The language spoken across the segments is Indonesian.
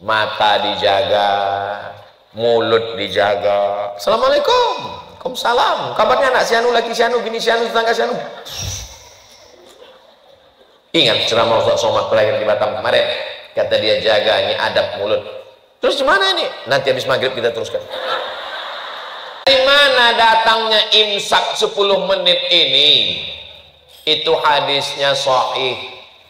mata dijaga, mulut dijaga. Assalamualaikum, Waalaikumsalam, kabarnya anak si anu, laki si anu, bini si anu, tetangga si anu. Ingat ceramah Ustaz Somad terakhir di Batam kemarin, kata dia jaga ini adab mulut. Terus gimana ini? Nanti habis maghrib kita teruskan. Dari mana datangnya imsak 10 menit ini? Itu hadisnya sahih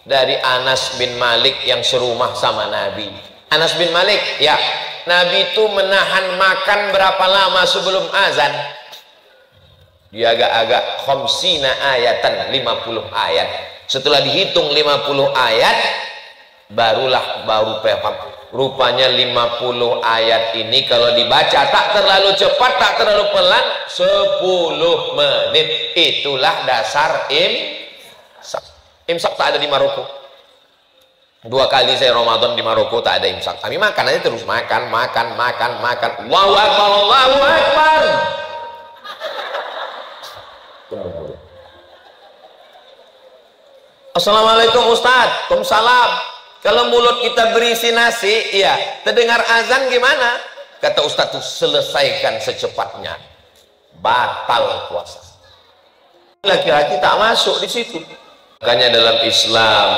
dari Anas bin Malik yang serumah sama Nabi. Anas bin Malik, ya, Nabi itu menahan makan berapa lama sebelum azan? Dia agak-agak khamsina ayatan, 50 ayat. Setelah dihitung 50 ayat, baru paham. Rupanya 50 ayat ini kalau dibaca tak terlalu cepat, tak terlalu pelan, 10 menit. Itulah dasar imsak. Imsak tak ada di Maroko. 2 kali saya Ramadan di Maroko tak ada imsak. Kami makan aja terus, makan. Allahu Akbar, Allahu Akbar. Assalamualaikum Ustaz. Waalaikumsalam. Kalau mulut kita berisi nasi, iya, terdengar azan gimana? Kata Ustaz tuh, selesaikan secepatnya. Batal puasa. Laki-laki tak masuk di situ. Makanya dalam Islam,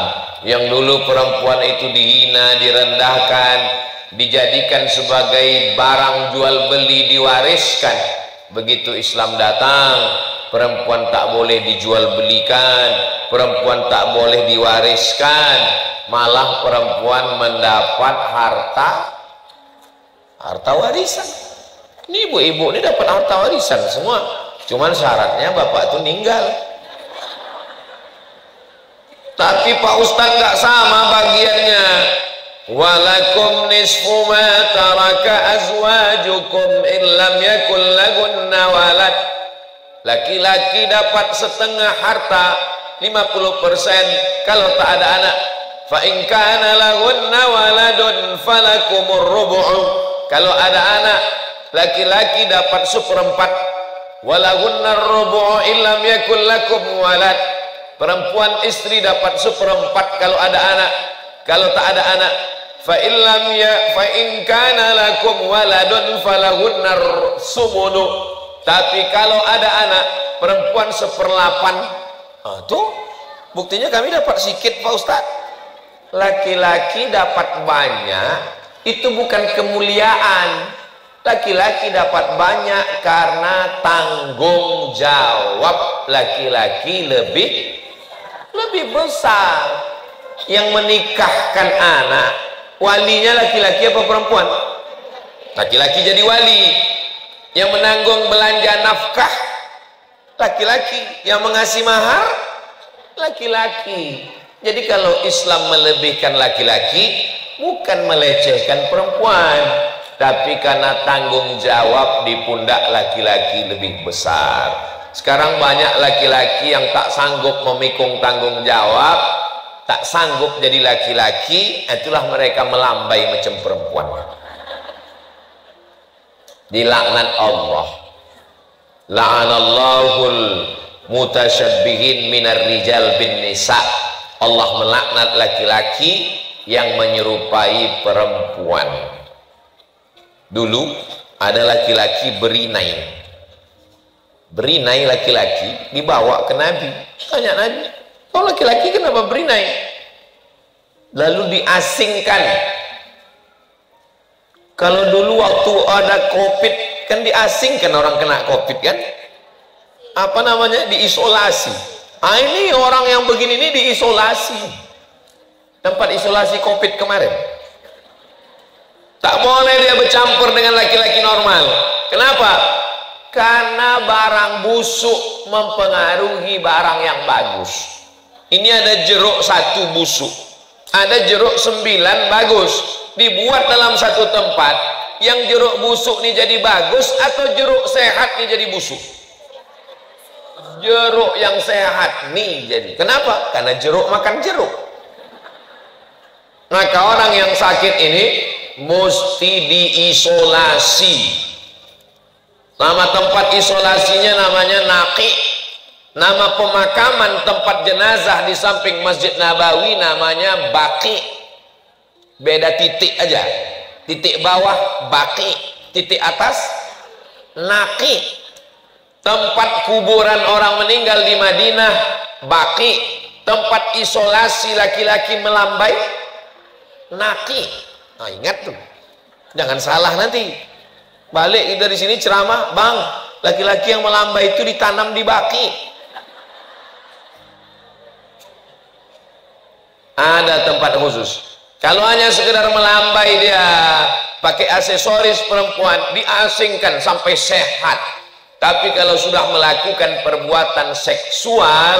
yang dulu perempuan itu dihina, direndahkan, dijadikan sebagai barang jual beli, diwariskan. Begitu Islam datang, perempuan tak boleh dijual belikan, perempuan tak boleh diwariskan, malah perempuan mendapat harta warisan. Ini ibu-ibu ini dapat harta warisan semua, cuman syaratnya bapak itu meninggal. Tapi Pak Ustaz nggak sama bagiannya. Walakum nisfu ma taraka azwajukum illam yakul lahunna walad. Laki-laki dapat setengah harta, 50% kalau tak ada anak. Fa in kana lahunna waladun falakumur rubu'u. Kalau ada anak, laki-laki dapat 1/4. Walahunna rubu'u illam yakul lakum walad. Perempuan istri dapat 1/4 kalau ada anak. Kalau tak ada anak, fa in kana lakum waladun falahunna sumunu. Tapi kalau ada anak, perempuan 1/8. Tuh buktinya kami dapat sedikit Pak Ustaz. Laki-laki dapat banyak itu bukan kemuliaan. Laki-laki dapat banyak karena tanggung jawab laki-laki lebih besar. Yang menikahkan anak, walinya laki-laki apa perempuan? Laki-laki jadi wali. Yang menanggung belanja nafkah, laki-laki. Yang mengasih mahar, laki-laki. Jadi kalau Islam melebihkan laki-laki, bukan melecehkan perempuan, tapi karena tanggung jawab di pundak laki-laki lebih besar. Sekarang banyak laki-laki yang tak sanggup memikul tanggung jawab, tak sanggup jadi laki-laki, itulah mereka melambai macam perempuan. Dilaknat Allah. La'anallahul mutasyabbihin minar rijal bin nisa. Allah melaknat laki-laki yang menyerupai perempuan. Dulu ada laki-laki berinai. Berinai laki-laki dibawa ke Nabi. Tanya Nabi, kau laki-laki kenapa berinai? Lalu diasingkan. Kalau dulu waktu ada COVID kan diasingkan orang kena COVID kan? Apa namanya? Diisolasi. Ini orang yang begini ini diisolasi. Tempat isolasi COVID kemarin. Tak boleh dia bercampur dengan laki-laki normal. Kenapa? Karena barang busuk mempengaruhi barang yang bagus. Ini ada jeruk 1 busuk, ada jeruk 9 bagus. Dibuat dalam satu tempat, yang jeruk busuk ini jadi bagus atau jeruk sehat ini jadi busuk? Jeruk yang sehat nih jadi. Kenapa? Karena jeruk makan jeruk. Maka orang yang sakit ini mesti diisolasi. Nama tempat isolasinya namanya Naqi. Nama pemakaman tempat jenazah di samping Masjid Nabawi namanya Baqi. Beda titik aja. titik bawah baki, titik atas naki. Tempat kuburan orang meninggal di Madinah baki, tempat isolasi laki-laki melambai naki. Nah, ingat tuh, jangan salah nanti balik dari sini ceramah, bang, laki-laki yang melambai itu ditanam di baki. Ada tempat khusus. Kalau hanya sekedar melambai, dia pakai aksesoris perempuan, diasingkan sampai sehat. Tapi kalau sudah melakukan perbuatan seksual,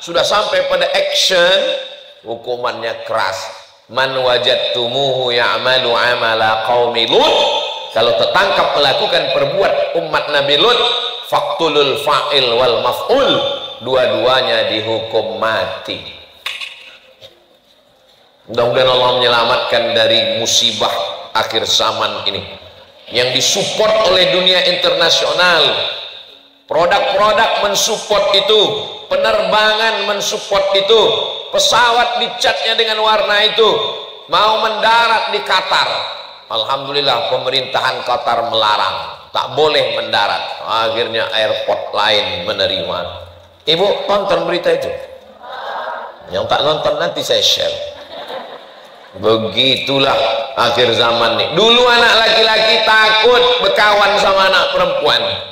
sudah sampai pada action, hukumannya keras. Man wajadtumuhu ya'malu amala qaumi Lut, kalau tertangkap melakukan perbuat umat Nabi Lut, faqtulul fa'il wal maf'ul, dua-duanya dihukum mati. Mudah-mudahan Allah menyelamatkan dari musibah akhir zaman ini yang disupport oleh dunia internasional. Produk-produk mensupport itu, penerbangan mensupport itu, pesawat dicatnya dengan warna itu, mau mendarat di Qatar. Alhamdulillah pemerintahan Qatar melarang, tak boleh mendarat. Akhirnya airport lain menerima. Ibu tonton berita itu? Yang tak nonton nanti saya share. Begitulah akhir zaman nih. Dulu anak laki-laki takut berkawan sama anak perempuan.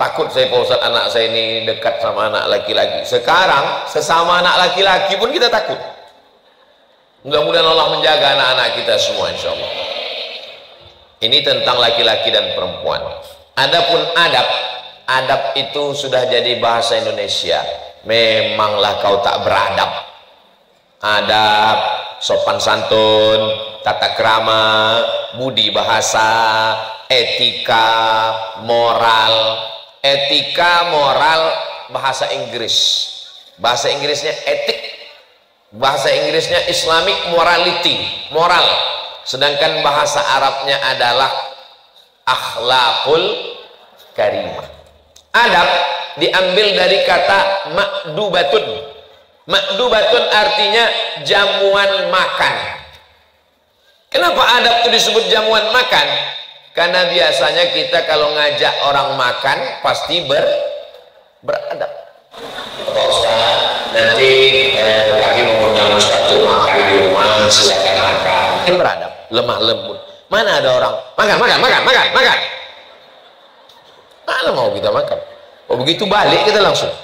Takut saya, Pak Ustaz, anak saya ini dekat sama anak laki-laki. Sekarang sesama anak laki-laki pun kita takut. Mudah-mudahan Allah menjaga anak-anak kita semua, insya Allah. Ini tentang laki-laki dan perempuan. Adapun adab, adab itu sudah jadi bahasa Indonesia. Memanglah kau tak beradab. Adab, sopan santun, tata krama, budi bahasa, etika, moral. Etika, moral, bahasa Inggris. Bahasa Inggrisnya etik, bahasa Inggrisnya Islamic morality, moral. Sedangkan bahasa Arabnya adalah akhlakul karimah. Adab diambil dari kata makdubatun. Makdubatun artinya jamuan makan. Kenapa adab itu disebut jamuan makan? Karena biasanya kita kalau ngajak orang makan pasti beradab. Pak Ustaz, nanti lagi mengundang Ustaz itu makan di rumah, silakan makan. Kan beradab, lemah lembut. Mana ada orang makan. Mana mau kita makan? Oh begitu balik kita langsung.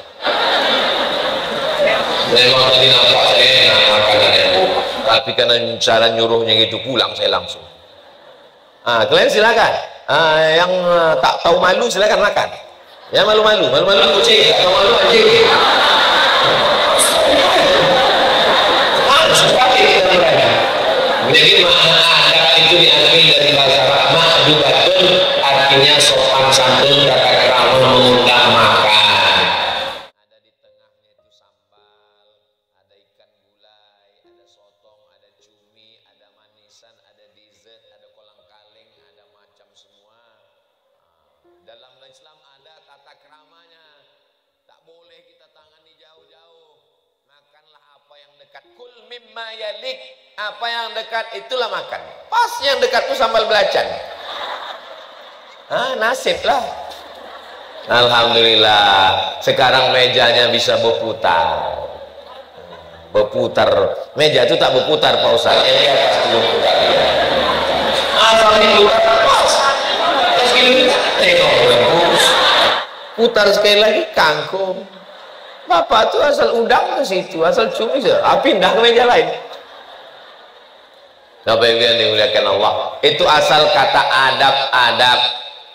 Memang tadi nampak saya enak makanannya, tapi karena cara nyuruhnya gitu pulang saya langsung. Kalian silakan. Yang tak tahu malu silakan makan. Ya malu kucing, tak tahu malu anjing. Harus pakai kita berada. Jadi makna adab itu diambil dari bahasa Arab. Makdubatun artinya sopan santun, tata krama, mengundang makan. Ada di tengahnya itu sambal, ada ikan gulai, ada sotong, ada cumi, ada manisan, ada dessert, ada kolang-kaling, ada macam semua. Dalam Islam ada tata keramanya. Tak boleh kita tangani jauh-jauh. Makanlah apa yang dekat. Kul mimma yalik. Apa yang dekat itulah makan. Pas yang dekat itu sambal belacan. Nasib lah. Alhamdulillah. Sekarang mejanya bisa berputar. Meja itu tak berputar, Pak Ustaz. Yang pasti berputar. Putar sekali lagi kangkung. Bapak tuh asal udang ke situ, asal cumi pindah ke meja lain. Bapak Ibu yang dimuliakan Allah, itu asal kata adab.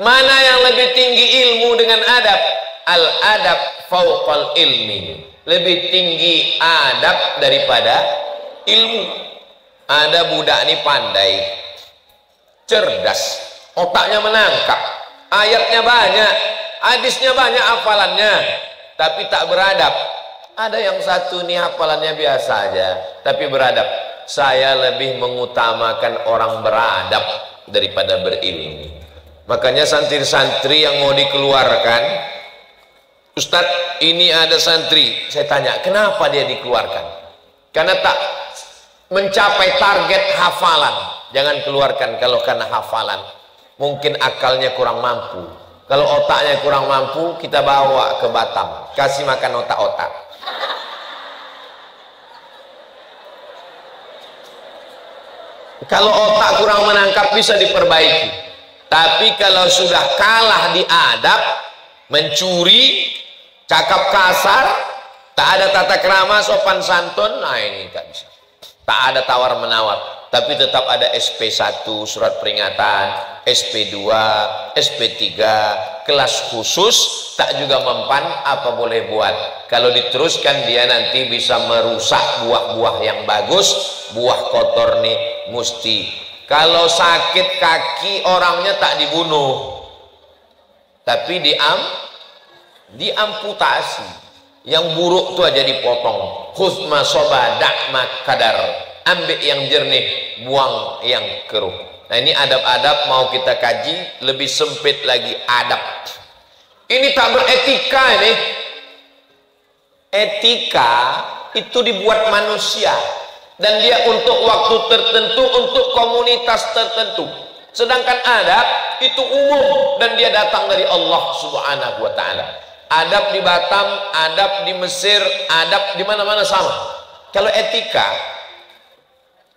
Mana yang lebih tinggi ilmu dengan adab? Al adab fauqal ilmi. Lebih tinggi adab daripada ilmu. Ada budak ini pandai, cerdas, otaknya menangkap, ayatnya banyak, hadisnya banyak, hafalannya, tapi tak beradab. Ada yang satu nih hafalannya biasa aja, tapi beradab. Saya lebih mengutamakan orang beradab daripada berilmu. Makanya santri-santri yang mau dikeluarkan, Ustadz ini ada santri, saya tanya kenapa dia dikeluarkan? Karena tak mencapai target hafalan. jangan keluarkan kalau karena hafalan. Mungkin akalnya kurang mampu. Kalau otaknya kurang mampu, kita bawa ke Batam, kasih makan otak-otak. Kalau otak kurang menangkap bisa diperbaiki. Tapi kalau sudah kalah di adab, mencuri, cakap kasar, tak ada tata krama, sopan santun, nah ini tak bisa. Tak ada tawar menawar, tapi tetap ada SP1 surat peringatan, SP2, SP3, kelas khusus, tak juga mempan, apa boleh buat. Kalau diteruskan dia nanti bisa merusak buah-buah yang bagus, buah kotor nih mesti. Kalau sakit kaki orangnya tak dibunuh, tapi diamputasi. Yang buruk itu aja dipotong. Khuzma soba dakma kadar, ambil yang jernih, buang yang keruh. Nah ini adab-adab mau kita kaji lebih sempit lagi adab. Ini tak beretika ini. Etika itu dibuat manusia. Dan dia untuk waktu tertentu, untuk komunitas tertentu. Sedangkan adab itu umum dan dia datang dari Allah Subhanahu wa ta'ala. Adab di Batam, adab di Mesir, adab di mana-mana sama. Kalau etika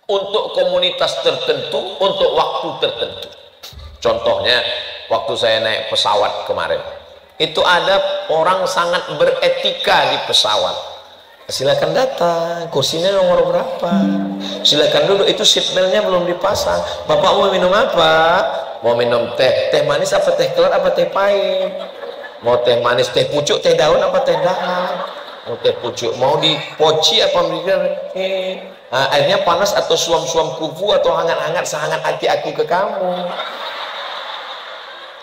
untuk komunitas tertentu, untuk waktu tertentu. Contohnya waktu saya naik pesawat kemarin, itu adab orang sangat beretika di pesawat. Silakan datang, kursinya nomor berapa, silakan duduk, itu seatbeltnya belum dipasang. Bapak mau minum apa? Mau minum teh manis apa teh kelat apa teh pahit? Mau teh manis, teh pucuk, teh daun apa teh dahan? Mau teh pucuk, mau dipoci apa airnya panas atau suam-suam kufu atau hangat-hangat sehangat hati aku ke kamu.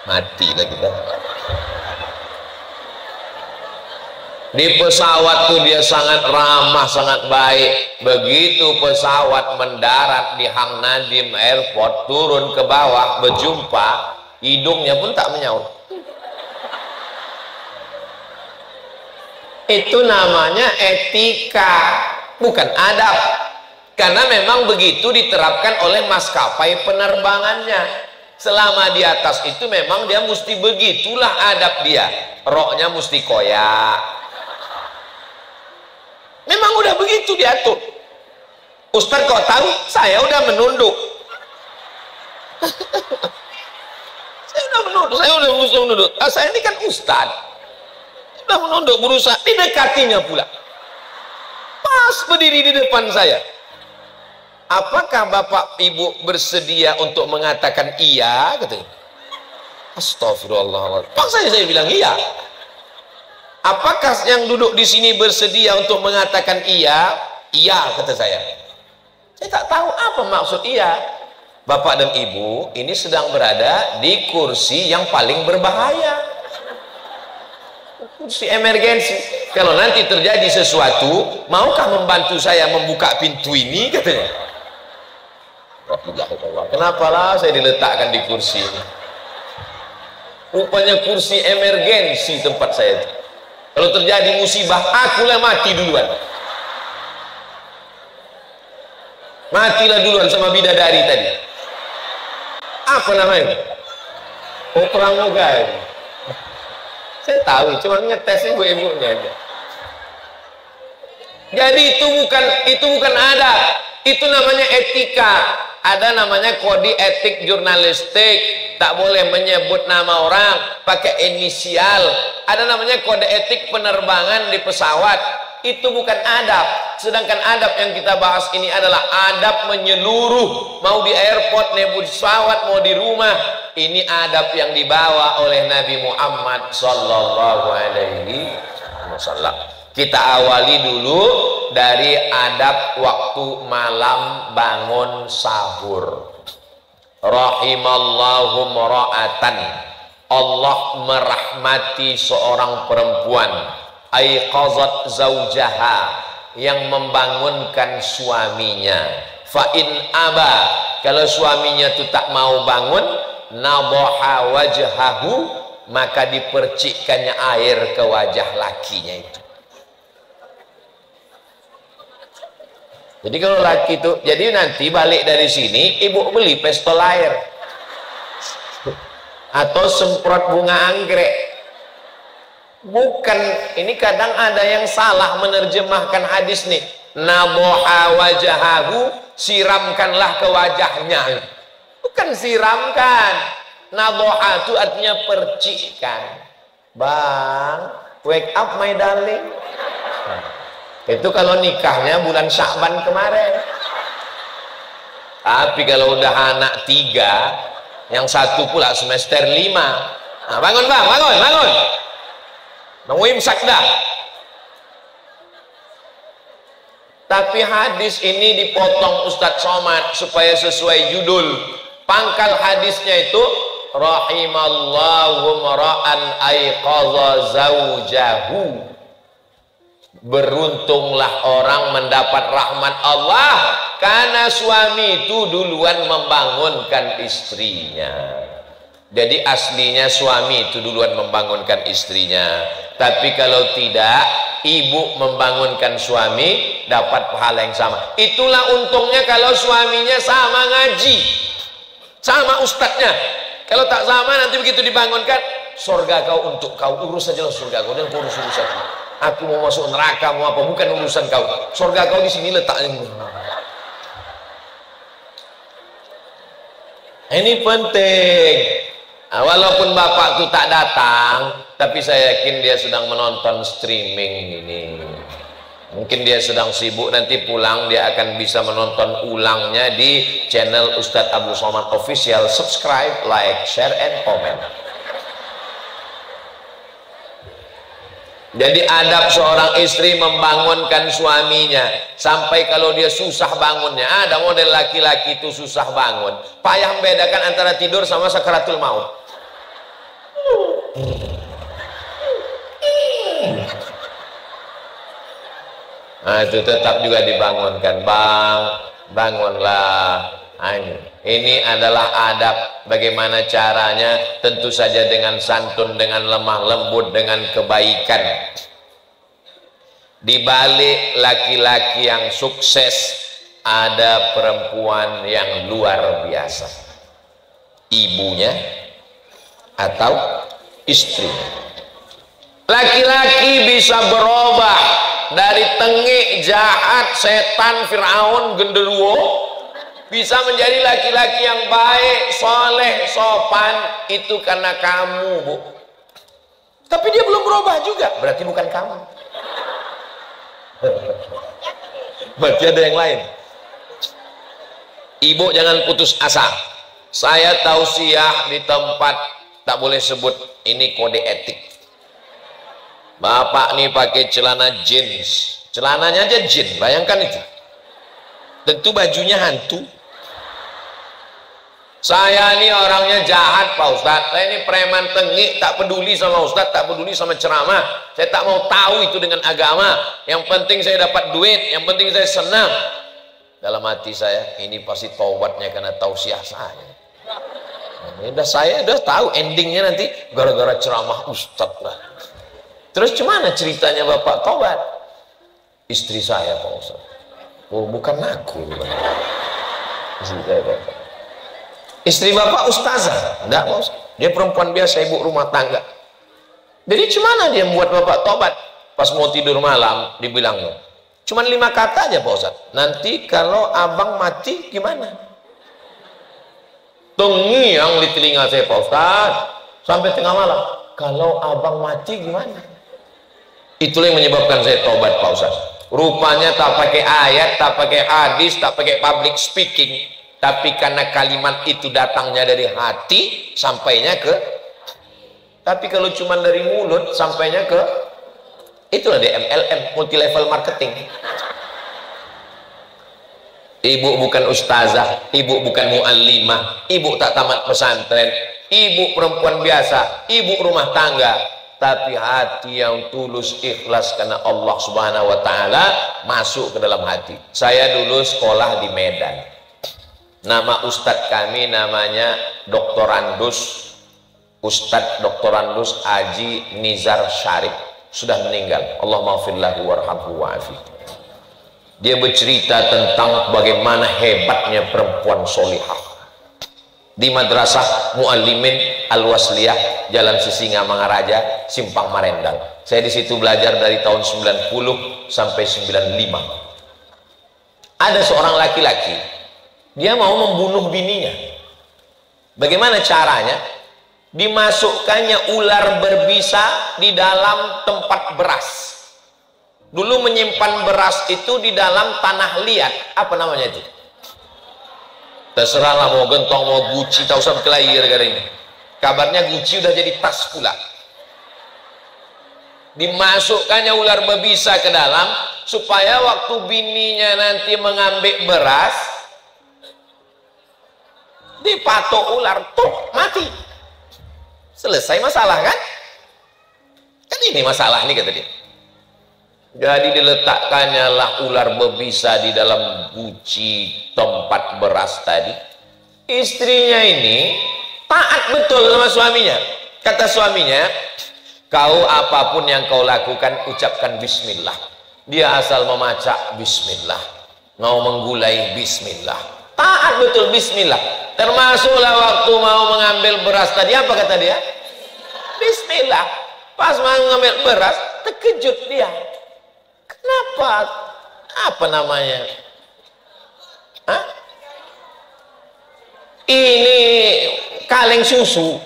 Mati lah kita. Di pesawat tuh dia sangat ramah, sangat baik. Begitu pesawat mendarat di Hang Nadim Airport, turun ke bawah berjumpa, hidungnya pun tak menyaut. Itu namanya etika, bukan adab. Karena memang begitu diterapkan oleh maskapai penerbangannya. Selama di atas itu memang dia mesti begitulah adab dia. Roknya mesti koyak. Memang udah begitu diatur. Ustaz kok tahu? Saya udah menunduk. Saya udah menunduk. Saya ini kan ustaz. Udah menunduk, berusaha, didekatinya pula. Pas berdiri di depan saya. Apakah Bapak Ibu bersedia untuk mengatakan iya? Katanya. Astagfirullah. Paksa saya bilang iya. Apakah yang duduk di sini bersedia untuk mengatakan iya? Iya, kata saya. Saya tak tahu apa maksud iya. Bapak dan Ibu ini sedang berada di kursi yang paling berbahaya. Kursi emergensi. Kalau nanti terjadi sesuatu, maukah membantu saya membuka pintu ini? Katanya. Kenapalah saya diletakkan di kursi ini? Rupanya kursi emergensi tempat saya itu. Kalau terjadi musibah, akulah mati duluan. Matilah duluan sama bidadari tadi. Apa namanya? Oh, pramuga. Saya tahu, cuma ngetes ibu-ibunya aja. Jadi itu bukan adab. Itu namanya etika. Ada namanya kode etik jurnalistik. Tak boleh menyebut nama orang pakai inisial. Ada namanya kode etik penerbangan di pesawat. Itu bukan adab. Sedangkan adab yang kita bahas ini adalah adab menyeluruh. Mau di airport, mau di pesawat, mau di rumah. Ini adab yang dibawa oleh Nabi Muhammad sallallahu alaihi wasallam. Kita awali dulu dari adab waktu malam bangun sahur. Rahimallahu mra'atan, Allah merahmati seorang perempuan, aiqazat zaujaha, yang membangunkan suaminya. Fa in aba, kalau suaminya itu tak mau bangun, nadaha wajhahu, maka dipercikkannya air ke wajah lakinya itu. Jadi kalau laki itu, jadi nanti balik dari sini ibu beli pistol air atau semprot bunga anggrek. Bukan, ini kadang ada yang salah menerjemahkan hadis nih. Naboha wajahahu, siramkanlah ke wajahnya. Bukan siramkan. Naboha itu artinya percikkan. Bang, wake up my darling. Itu kalau nikahnya bulan Sya'ban kemarin. Tapi kalau udah anak 3, yang satu pula semester 5. Nah, bangun bang, bangun. Nunggu imsak dah. Tapi hadis ini dipotong Ustadz Somad supaya sesuai judul. Pangkal hadisnya itu rahimallahu mara'an aiqadha zaujahu. Beruntunglah orang mendapat rahmat Allah karena suami itu duluan membangunkan istrinya. Jadi aslinya suami itu duluan membangunkan istrinya. Tapi kalau tidak, ibu membangunkan suami, dapat pahala yang sama. Itulah untungnya kalau suaminya sama ngaji, sama ustadznya. Kalau tak sama, nanti begitu dibangunkan, surga kau untuk kau, urus saja surga kau, dan kau urus urusan. Aku mau masuk neraka, mau apa, bukan urusan kau. Surga kau di sini letaknya. Ini penting. Walaupun bapak itu tak datang, tapi saya yakin dia sedang menonton streaming ini. Mungkin dia sedang sibuk, nanti pulang dia akan bisa menonton ulangnya di channel Ustadz Abdul Somad Official. Subscribe, like, share, and comment. Jadi adab seorang istri membangunkan suaminya. Sampai kalau dia susah bangunnya, ada model laki-laki itu susah bangun, payah membedakan antara tidur sama sakaratul maut. Nah, itu tetap juga dibangunkan. Bang, bangunlah. Ini adalah adab. Bagaimana caranya? Tentu saja dengan santun, dengan lemah lembut, dengan kebaikan. Di balik laki-laki yang sukses ada perempuan yang luar biasa, ibunya atau istrinya. Laki-laki bisa berubah dari tengik, jahat, setan, Fir'aun, genderuwo, bisa menjadi laki-laki yang baik, soleh, sopan. Itu karena kamu, Bu. Tapi dia belum berubah juga, berarti bukan kamu. Berarti ada yang lain. Ibu jangan putus asa. Saya tausiah di tempat, tak boleh sebut, ini kode etik. Bapak nih pakai celana jeans, celananya aja jeans, bayangkan itu. Tentu bajunya hantu. Saya ini orangnya jahat Pak Ustadz, saya ini preman tengik, tak peduli sama Ustadz, tak peduli sama ceramah, saya tak mau tahu itu dengan agama. Yang penting saya dapat duit, yang penting saya senang. Dalam hati saya, ini pasti taubatnya karena tausiah saya. Saya udah tahu endingnya nanti gara-gara ceramah Ustadz lah. Terus gimana ceritanya Bapak taubat? Istri saya Pak Ustadz. Oh, bukan aku. Istri saya Bapak. Istri Bapak ustazah? Enggak Pak Ustadz. Dia perempuan biasa, ibu rumah tangga. Jadi gimana dia membuat Bapak tobat? Pas mau tidur malam dibilangnya, cuman 5 kata aja Pak Ustadz. Nanti kalau abang mati gimana? Terngiang di telinga saya Pak Ustadz. Sampai tengah malam, kalau abang mati gimana? Itulah yang menyebabkan saya tobat Pak Ustadz. Rupanya tak pakai ayat, tak pakai hadis, tak pakai public speaking, tapi karena kalimat itu datangnya dari hati, sampainya ke. Tapi kalau cuma dari mulut, sampainya ke. Itulah di MLM, multi level marketing. Ibu bukan ustazah, ibu bukan muallimah, ibu tak tamat pesantren, ibu perempuan biasa, ibu rumah tangga, tapi hati yang tulus, ikhlas karena Allah Subhanahu wa Ta'ala masuk ke dalam hati. Saya dulu sekolah di Medan. Nama ustadz kami namanya Doktorandus, Ustadz Doktorandus Haji Nizar Syarif, sudah meninggal. Allah maafillahu warhamhu wa'afi. Dia bercerita tentang bagaimana hebatnya perempuan solihah di Madrasah Muallimin Al-Wasliyah, Jalan Sisinga Mangaraja, Simpang Marendang. Saya di situ belajar dari tahun 90 sampai 95. Ada seorang laki-laki, dia mau membunuh bininya. Bagaimana caranya? Dimasukkannya ular berbisa di dalam tempat beras. Dulu menyimpan beras itu di dalam tanah liat, apa namanya itu? Terserahlah, mau gentong, mau guci, tak usah berkelahi gara-gara ini. Kabarnya guci udah jadi tas pula. Dimasukkannya ular berbisa ke dalam, supaya waktu bininya nanti mengambil beras, dipatok ular, tuh, mati. Selesai masalah kan? Kan ini masalah nih, kata dia. Jadi diletakkannya lah ular berbisa di dalam guci tempat beras tadi. Istrinya ini taat betul sama suaminya. Kata suaminya, kau apapun yang kau lakukan, ucapkan bismillah. Dia asal memacak bismillah, mau menggulai bismillah, taat betul bismillah. Termasuklah waktu mau mengambil beras tadi, apa kata dia? Bismillah. Pas mau mengambil beras, terkejut dia. Kenapa? Apa namanya? Hah? Ini kaleng susu.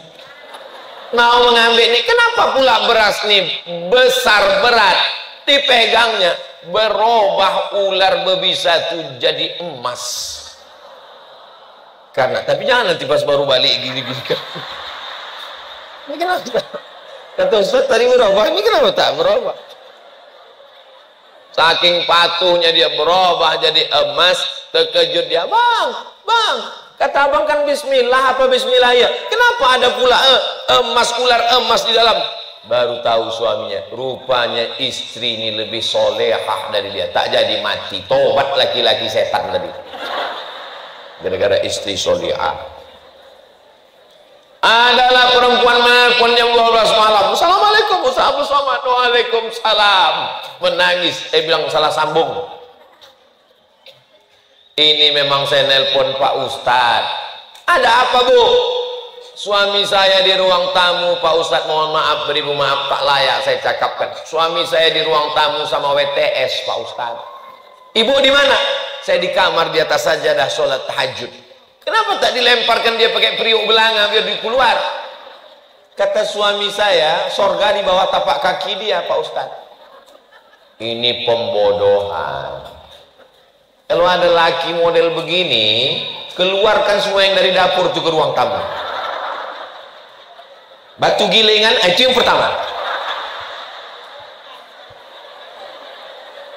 Mau mengambil ini, kenapa pula beras nih besar berat? Dipegangnya, berubah ular berbisa itu jadi emas. Karena, tapi jangan nanti pas baru balik gini-gini kan. Ini kenapa? Kata Ustaz tadi berubah, ini kenapa tak berubah? Saking patuhnya dia berubah jadi emas, terkejut dia. Bang, kata abang kan bismillah, apa bismillah ya? Kenapa ada pula emas, ular emas di dalam? Baru tahu suaminya, rupanya istri ini lebih solehah dari dia, tak jadi mati. Tobat laki-laki setan tadi, gara-gara istri solehah. Adalah perempuan yang 12 malam. Assalamualaikum Ustaz Abdul Somad. Waalaikumsalam. Menangis, bilang salah sambung. Ini memang saya nelpon Pak Ustadz. Ada apa Bu? Suami saya di ruang tamu Pak Ustadz, mohon maaf, beribu maaf, tak layak saya cakapkan. Suami saya di ruang tamu sama WTS Pak Ustadz. Ibu di mana? Saya di kamar di atas sajadah sholat tahajud. Kenapa tak dilemparkan dia pakai periuk belanga biar dia keluar? Kata suami saya, sorga di bawah tapak kaki dia Pak Ustadz. Ini pembodohan. Kalau ada laki model begini, keluarkan semua yang dari dapur itu ke ruang tamu. Batu gilingan, itu yang pertama.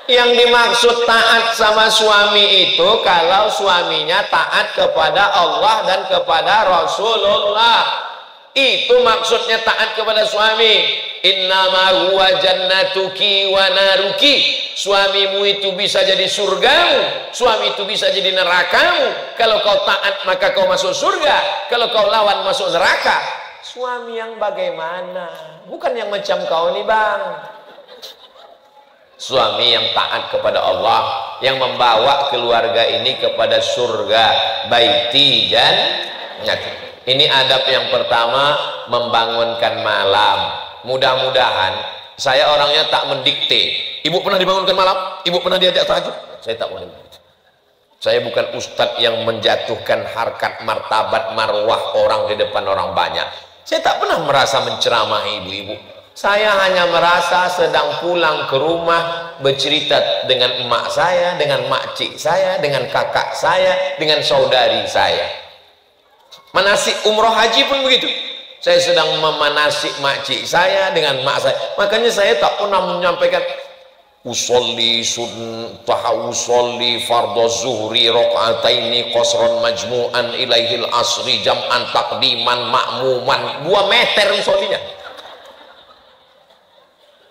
Yang dimaksud taat sama suami itu kalau suaminya taat kepada Allah dan kepada Rasulullah. Itu maksudnya taat kepada suami. Innama huwa jannatuki wa naruki. Suamimu itu bisa jadi surgamu, suami itu bisa jadi nerakamu. Kalau kau taat maka kau masuk surga, kalau kau lawan masuk neraka. Suami yang bagaimana? Bukan yang macam kau nih bang. Suami yang taat kepada Allah, yang membawa keluarga ini kepada surga. Baiti jannati. Ini adab yang pertama, membangunkan malam. Mudah-mudahan, saya orangnya tak mendikte. Ibu pernah dibangunkan malam? Ibu pernah diajak tahajud? Saya tak boleh. Saya bukan ustadz yang menjatuhkan harkat, martabat, marwah orang di depan orang banyak. Saya tak pernah merasa menceramahi ibu-ibu. Saya hanya merasa sedang pulang ke rumah, bercerita dengan emak saya, dengan makcik saya, dengan kakak saya, dengan saudari saya. Manasik umroh haji pun begitu. Saya sedang memanasik makcik saya dengan mak saya. Makanya saya tak pernah menyampaikan usolli fardhu zuhri rakaataini qasran majmu'an ilaihil asri jam'an taqdiman ma'muman. 2 meter usollinya.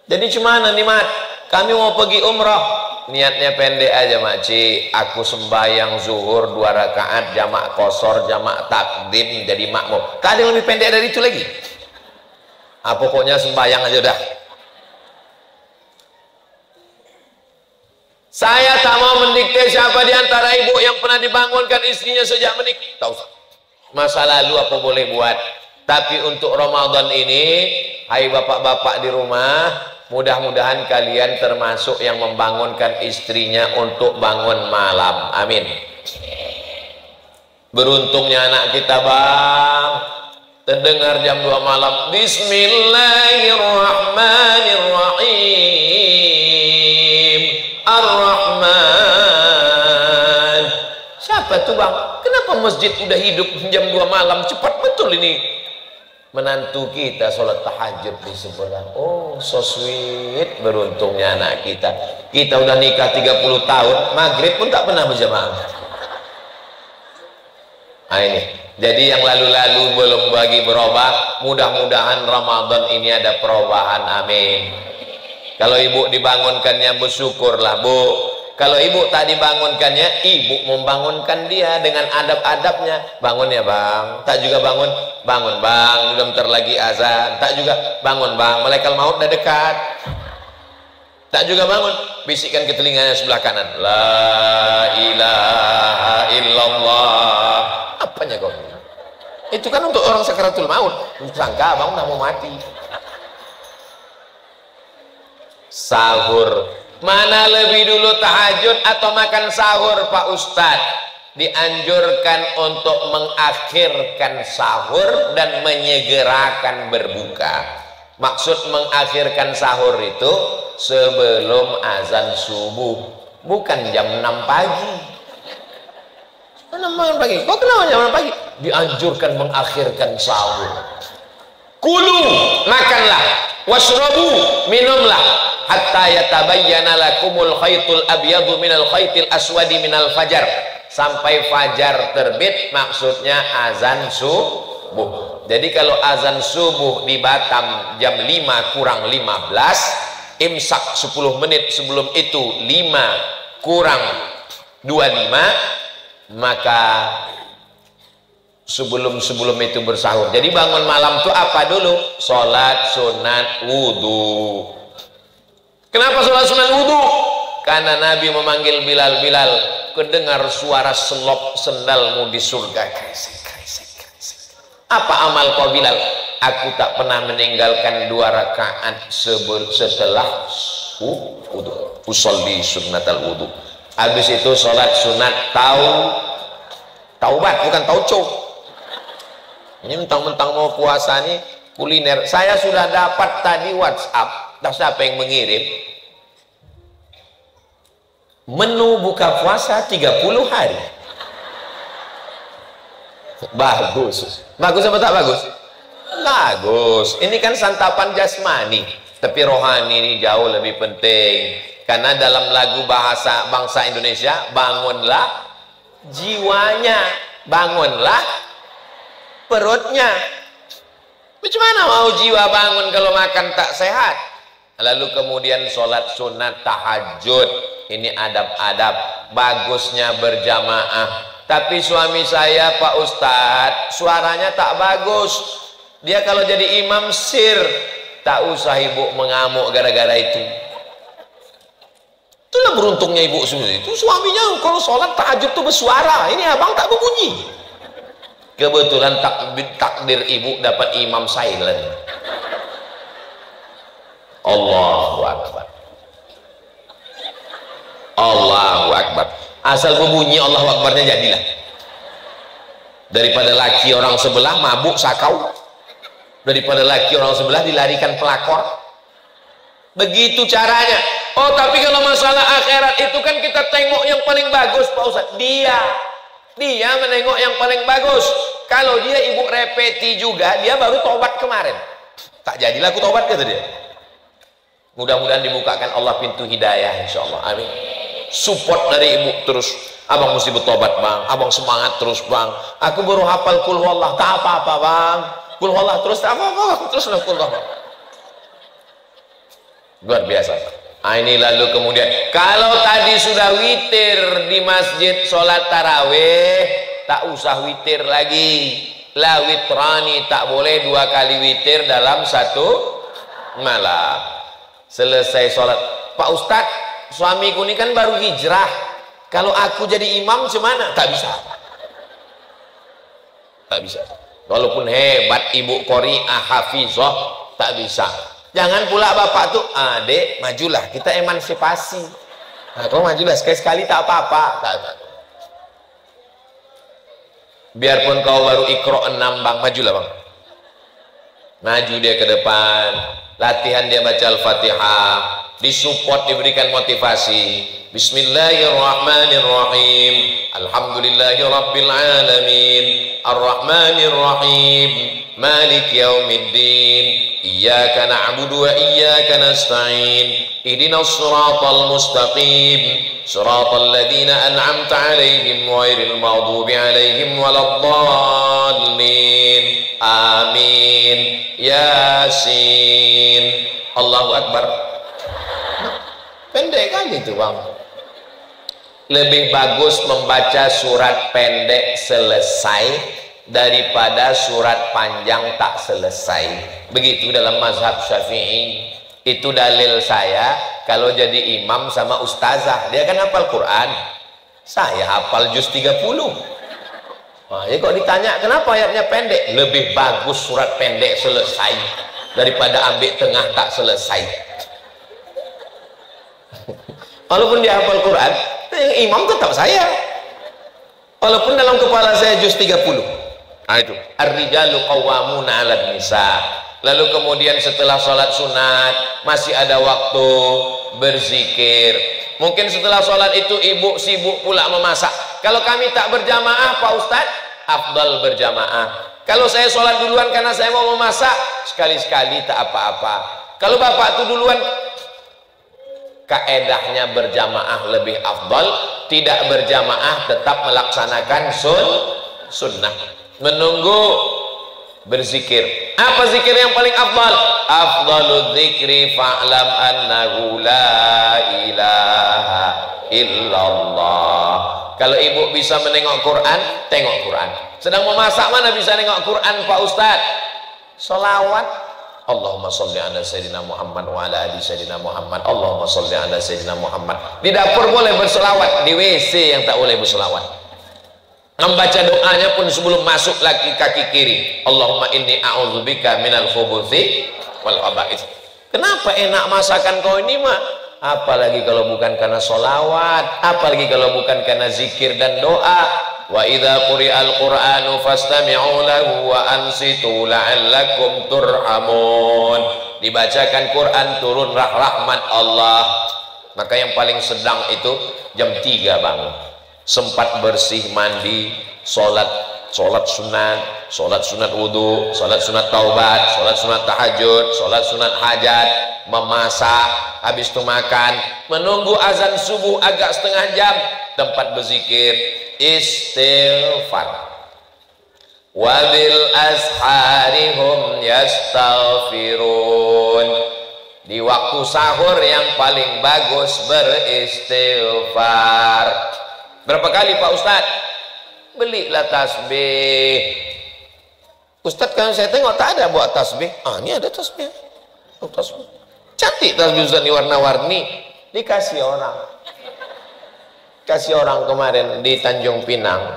Jadi cuman nih mat, kami mau pergi umroh, niatnya pendek aja makcik, aku sembahyang zuhur 2 rakaat jamak qasar jamak takdim jadi makmum. Tak ada yang lebih pendek dari itu lagi. Pokoknya sembahyang aja udah. Saya tak mau mendikte siapa di antara ibu yang pernah dibangunkan istrinya sejak menikah. Tak usah. Masa lalu apa boleh buat. Tapi untuk Ramadan ini, hai bapak-bapak di rumah, mudah-mudahan kalian termasuk yang membangunkan istrinya untuk bangun malam. Amin. Beruntungnya anak kita, bang, terdengar jam 2 malam, Bismillahirrahmanirrahim, Ar-Rahman. Siapa tuh, bang? Kenapa masjid udah hidup jam 2 malam? Cepat betul ini. Menantu kita sholat tahajud di sebelah. Oh, so sweet. Beruntungnya anak kita. Kita udah nikah 30 tahun, maghrib pun tak pernah berjamaah. Nah ini, jadi yang lalu-lalu belum bagi berubah, mudah-mudahan Ramadan ini ada perubahan. Amin. Kalau ibu dibangunkannya, bersyukurlah, Bu. Kalau ibu tak dibangunkannya, ibu membangunkan dia dengan adab-adabnya. Bangun ya, bang. Tak juga bangun. Bangun, bang. Udah bentar lagi azan. Tak juga bangun, bang. Malaikat maut udah dekat. Tak juga bangun. Bisikkan ke telinganya sebelah kanan. La ilaha illallah. Apanya kau? Itu kan untuk orang sakaratul maut. Sangka abang tak mau mati. Sahur. Mana lebih dulu, tahajud atau makan sahur, Pak Ustadz? Dianjurkan untuk mengakhirkan sahur dan menyegerakan berbuka. Maksud mengakhirkan sahur itu sebelum azan subuh, bukan jam 6 pagi. 6 pagi. Kok kenapa jam 6 pagi? Dianjurkan mengakhirkan sahur. Kulu, makanlah, washrabu, minumlah, hatta yatabayyana lakumul khaytul abyadu minal khaytil aswadi minal fajar, sampai fajar terbit, maksudnya azan subuh. Jadi kalau azan subuh di Batam jam 5 kurang 15, imsak 10 menit sebelum itu 5 kurang 25, maka sebelum itu bersahur. Jadi bangun malam itu apa dulu? Sholat sunat wudhu. Kenapa sholat sunat wudhu? Karena Nabi memanggil Bilal, Bilal, kedengar suara selop sendalmu di surga. Apa amal kau, Bilal? Aku tak pernah meninggalkan 2 rakaat setelah wudhu. Usolli sunnatal wudhu. Habis itu sholat sunat taubat, bukan tauco. Ini mentang-mentang mau puasa nih kuliner. Saya sudah dapat tadi WhatsApp, tak siapa yang mengirim menu buka puasa 30 hari. Bagus. Bagus apa tak bagus? Bagus. Ini kan santapan jasmani, tapi rohani ini jauh lebih penting. Karena dalam lagu bahasa bangsa Indonesia, bangunlah jiwanya, bangunlah perutnya. Macam mana mau jiwa bangun kalau makan tak sehat? Lalu kemudian sholat sunat tahajud. Ini adab-adab. Bagusnya berjamaah. Tapi suami saya, Pak Ustadz, suaranya tak bagus. Dia kalau jadi imam sir. Tak usah ibu mengamuk gara-gara itu. Itulah beruntungnya ibu semua. Itu suaminya kalau sholat tahajud tuh bersuara. Ini abang tak berbunyi. Kebetulan takdir ibu dapat imam silent. Allahu Akbar. Allahu Akbar. Asal berbunyi Allahu Akbarnya jadilah. Daripada laki orang sebelah mabuk sakau, daripada laki orang sebelah dilarikan pelakor. Begitu caranya. Oh, tapi kalau masalah akhirat itu kan kita tengok yang paling bagus, Pak Ustaz. Dia menengok yang paling bagus. Kalau dia ibu repeti juga, dia baru tobat kemarin. Tak jadilah aku tobat, kata dia. Mudah-mudahan dibukakan Allah pintu hidayah, insyaallah. Amin. Support dari ibu terus. Abang mesti bertobat, bang. Abang semangat terus, bang. Aku baru hafal kul huwallah. Tak apa-apa, bang. Kul huwallah terus, tak apa-apa. Terus kul huwallah. Luar biasa. Nah, ini lalu kemudian, kalau tadi sudah witir di masjid sholat tarawih, tak usah witir lagi. La witrani, tak boleh 2 kali witir dalam 1 malam. Selesai sholat, Pak Ustadz, suamiku ini kan baru hijrah, kalau aku jadi imam gimana? Tak bisa, tak bisa. Walaupun hebat ibu qori'ah hafizah, tak bisa. Jangan pula bapak tuh, adek majulah, kita emansipasi. Nah, kau majulah sekali-sekali tak apa-apa. Tak. Biarpun kau baru ikro 6 bang, majulah bang. Maju dia ke depan, latihan dia baca Al-Fatihah, disupport, diberikan motivasi. Bismillahirrahmanirrahim. Alhamdulillahi rabbil alamin. Ar-Rahmanir-Rahim. Malik yaumiddin. Iyyaka na'budu wa iyyaka nasta'in. Ihdinas siratal mustaqim. Siratal ladzina an'amta 'alaihim ghairil maghdubi 'alaihim waladdallin. Amin. Yasin. Allahu Akbar. Pendek kali itu bang. Lebih bagus membaca surat pendek selesai daripada surat panjang tak selesai. Begitu dalam mazhab Syafi'i. Itu dalil saya kalau jadi imam sama ustazah, dia kan hafal Quran, saya hafal juz 30. Nah, ya kok ditanya kenapa ayatnya pendek, lebih bagus surat pendek selesai daripada ambil tengah tak selesai. Walaupun dia hafal Quran, yang imam tetap saya, walaupun dalam kepala saya juz 30. Nah itu ar-rijalu qawwamuna 'alan nisa. Lalu kemudian setelah sholat sunat masih ada waktu berzikir. Mungkin setelah sholat itu ibu sibuk pula memasak. Kalau kami tak berjamaah Pak Ustadz, afdal berjamaah. Kalau saya sholat duluan karena saya mau memasak, sekali-sekali tak apa-apa. Kalau bapak itu duluan, kaedahnya berjamaah lebih afdal. Tidak berjamaah tetap melaksanakan sunnah. Menunggu berzikir. Apa zikir yang paling afdal? Afdalu dzikri fa'lam annahu la ilaha illallah. Kalau ibu bisa menengok Quran, tengok Quran. Sedang memasak mana bisa nengok Quran Pak Ustadz? Salawat. Allahumma sholli ala sayyidina Muhammad wa ala ali sayyidina Muhammad. Allahumma sholli ala sayyidina Muhammad. Di dapur boleh berselawat, di WC yang tak boleh berselawat. Membaca doanya pun sebelum masuk lagi kaki kiri. Allahumma inni a'udzubika minal khubuthi wal khaba'ith. Kenapa enak masakan kau ini mah? Apalagi kalau bukan karena solawat, apalagi kalau bukan karena zikir dan doa. Wa idza quri'al qur'anu fastami'u lahu wa ansitu la'allakum turhamun. Dibacakan Quran turun rahmat Allah. Maka yang paling sedang itu jam 3 bangun, sempat bersih mandi, sholat sunat wudhu, sholat sunat taubat, sholat sunat tahajud, sholat sunat hajat, memasak, habis itu makan, menunggu azan subuh agak setengah jam, tempat berzikir, istighfar. Wabil asharihum yastaghfirun. Di waktu sahur yang paling bagus beristighfar. Berapa kali Pak Ustadz? Belilah tasbih. Ustadz kan saya tengok tak ada buat tasbih. Ini ada tasbih. Tasbih. Cantik tasbih Ustadz, warna-warni. Dikasih orang. Kasih orang kemarin di Tanjung Pinang.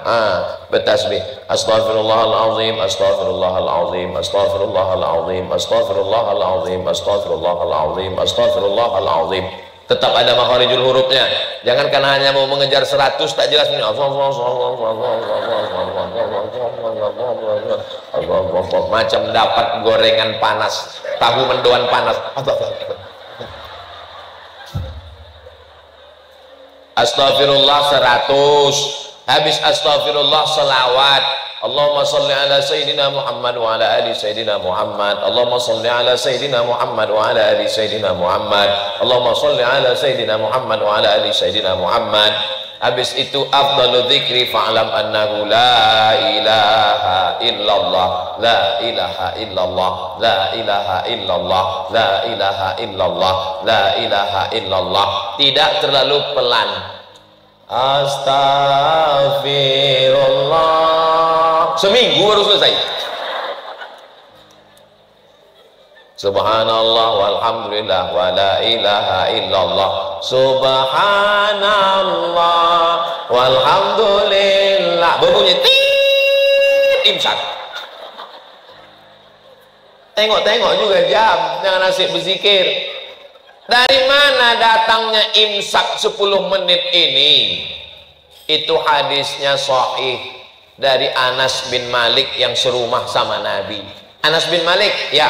Bertasbih. Astaghfirullahaladzim, astaghfirullahaladzim, astaghfirullahaladzim, astaghfirullahaladzim, astaghfirullahaladzim, astaghfirullahaladzim. Tetap ada makharijul hurufnya. Jangan karena hanya mau mengejar 100 tak jelas ini. Macam dapat gorengan panas, tahu mendoan panas. Astaghfirullah 100. Habis astaghfirullah selawat. Allahumma salli ala sayyidina Muhammad wa ala ali sayyidina Muhammad. Allahumma salli ala sayyidina Muhammad wa ala ali sayyidina Muhammad. Allahumma salli ala sayyidina Muhammad wa ala ali sayyidina Muhammad. Habis itu afdalu dzikri fa'lam annahu la ilaha illallah, la ilaha illallah, la ilaha illallah, la ilaha illallah, la ilaha illallah. Tidak terlalu pelan. Astaghfirullah. Seminggu baru selesai. Subhanallah walhamdulillah wa la ilaha illallah. Subhanallah walhamdulillah. Berbunyi imsak. Tengok-tengok juga jam, jangan asik berzikir. Dari mana datangnya imsak 10 menit ini? Itu hadisnya sahih dari Anas bin Malik yang serumah sama Nabi. Anas bin Malik, ya,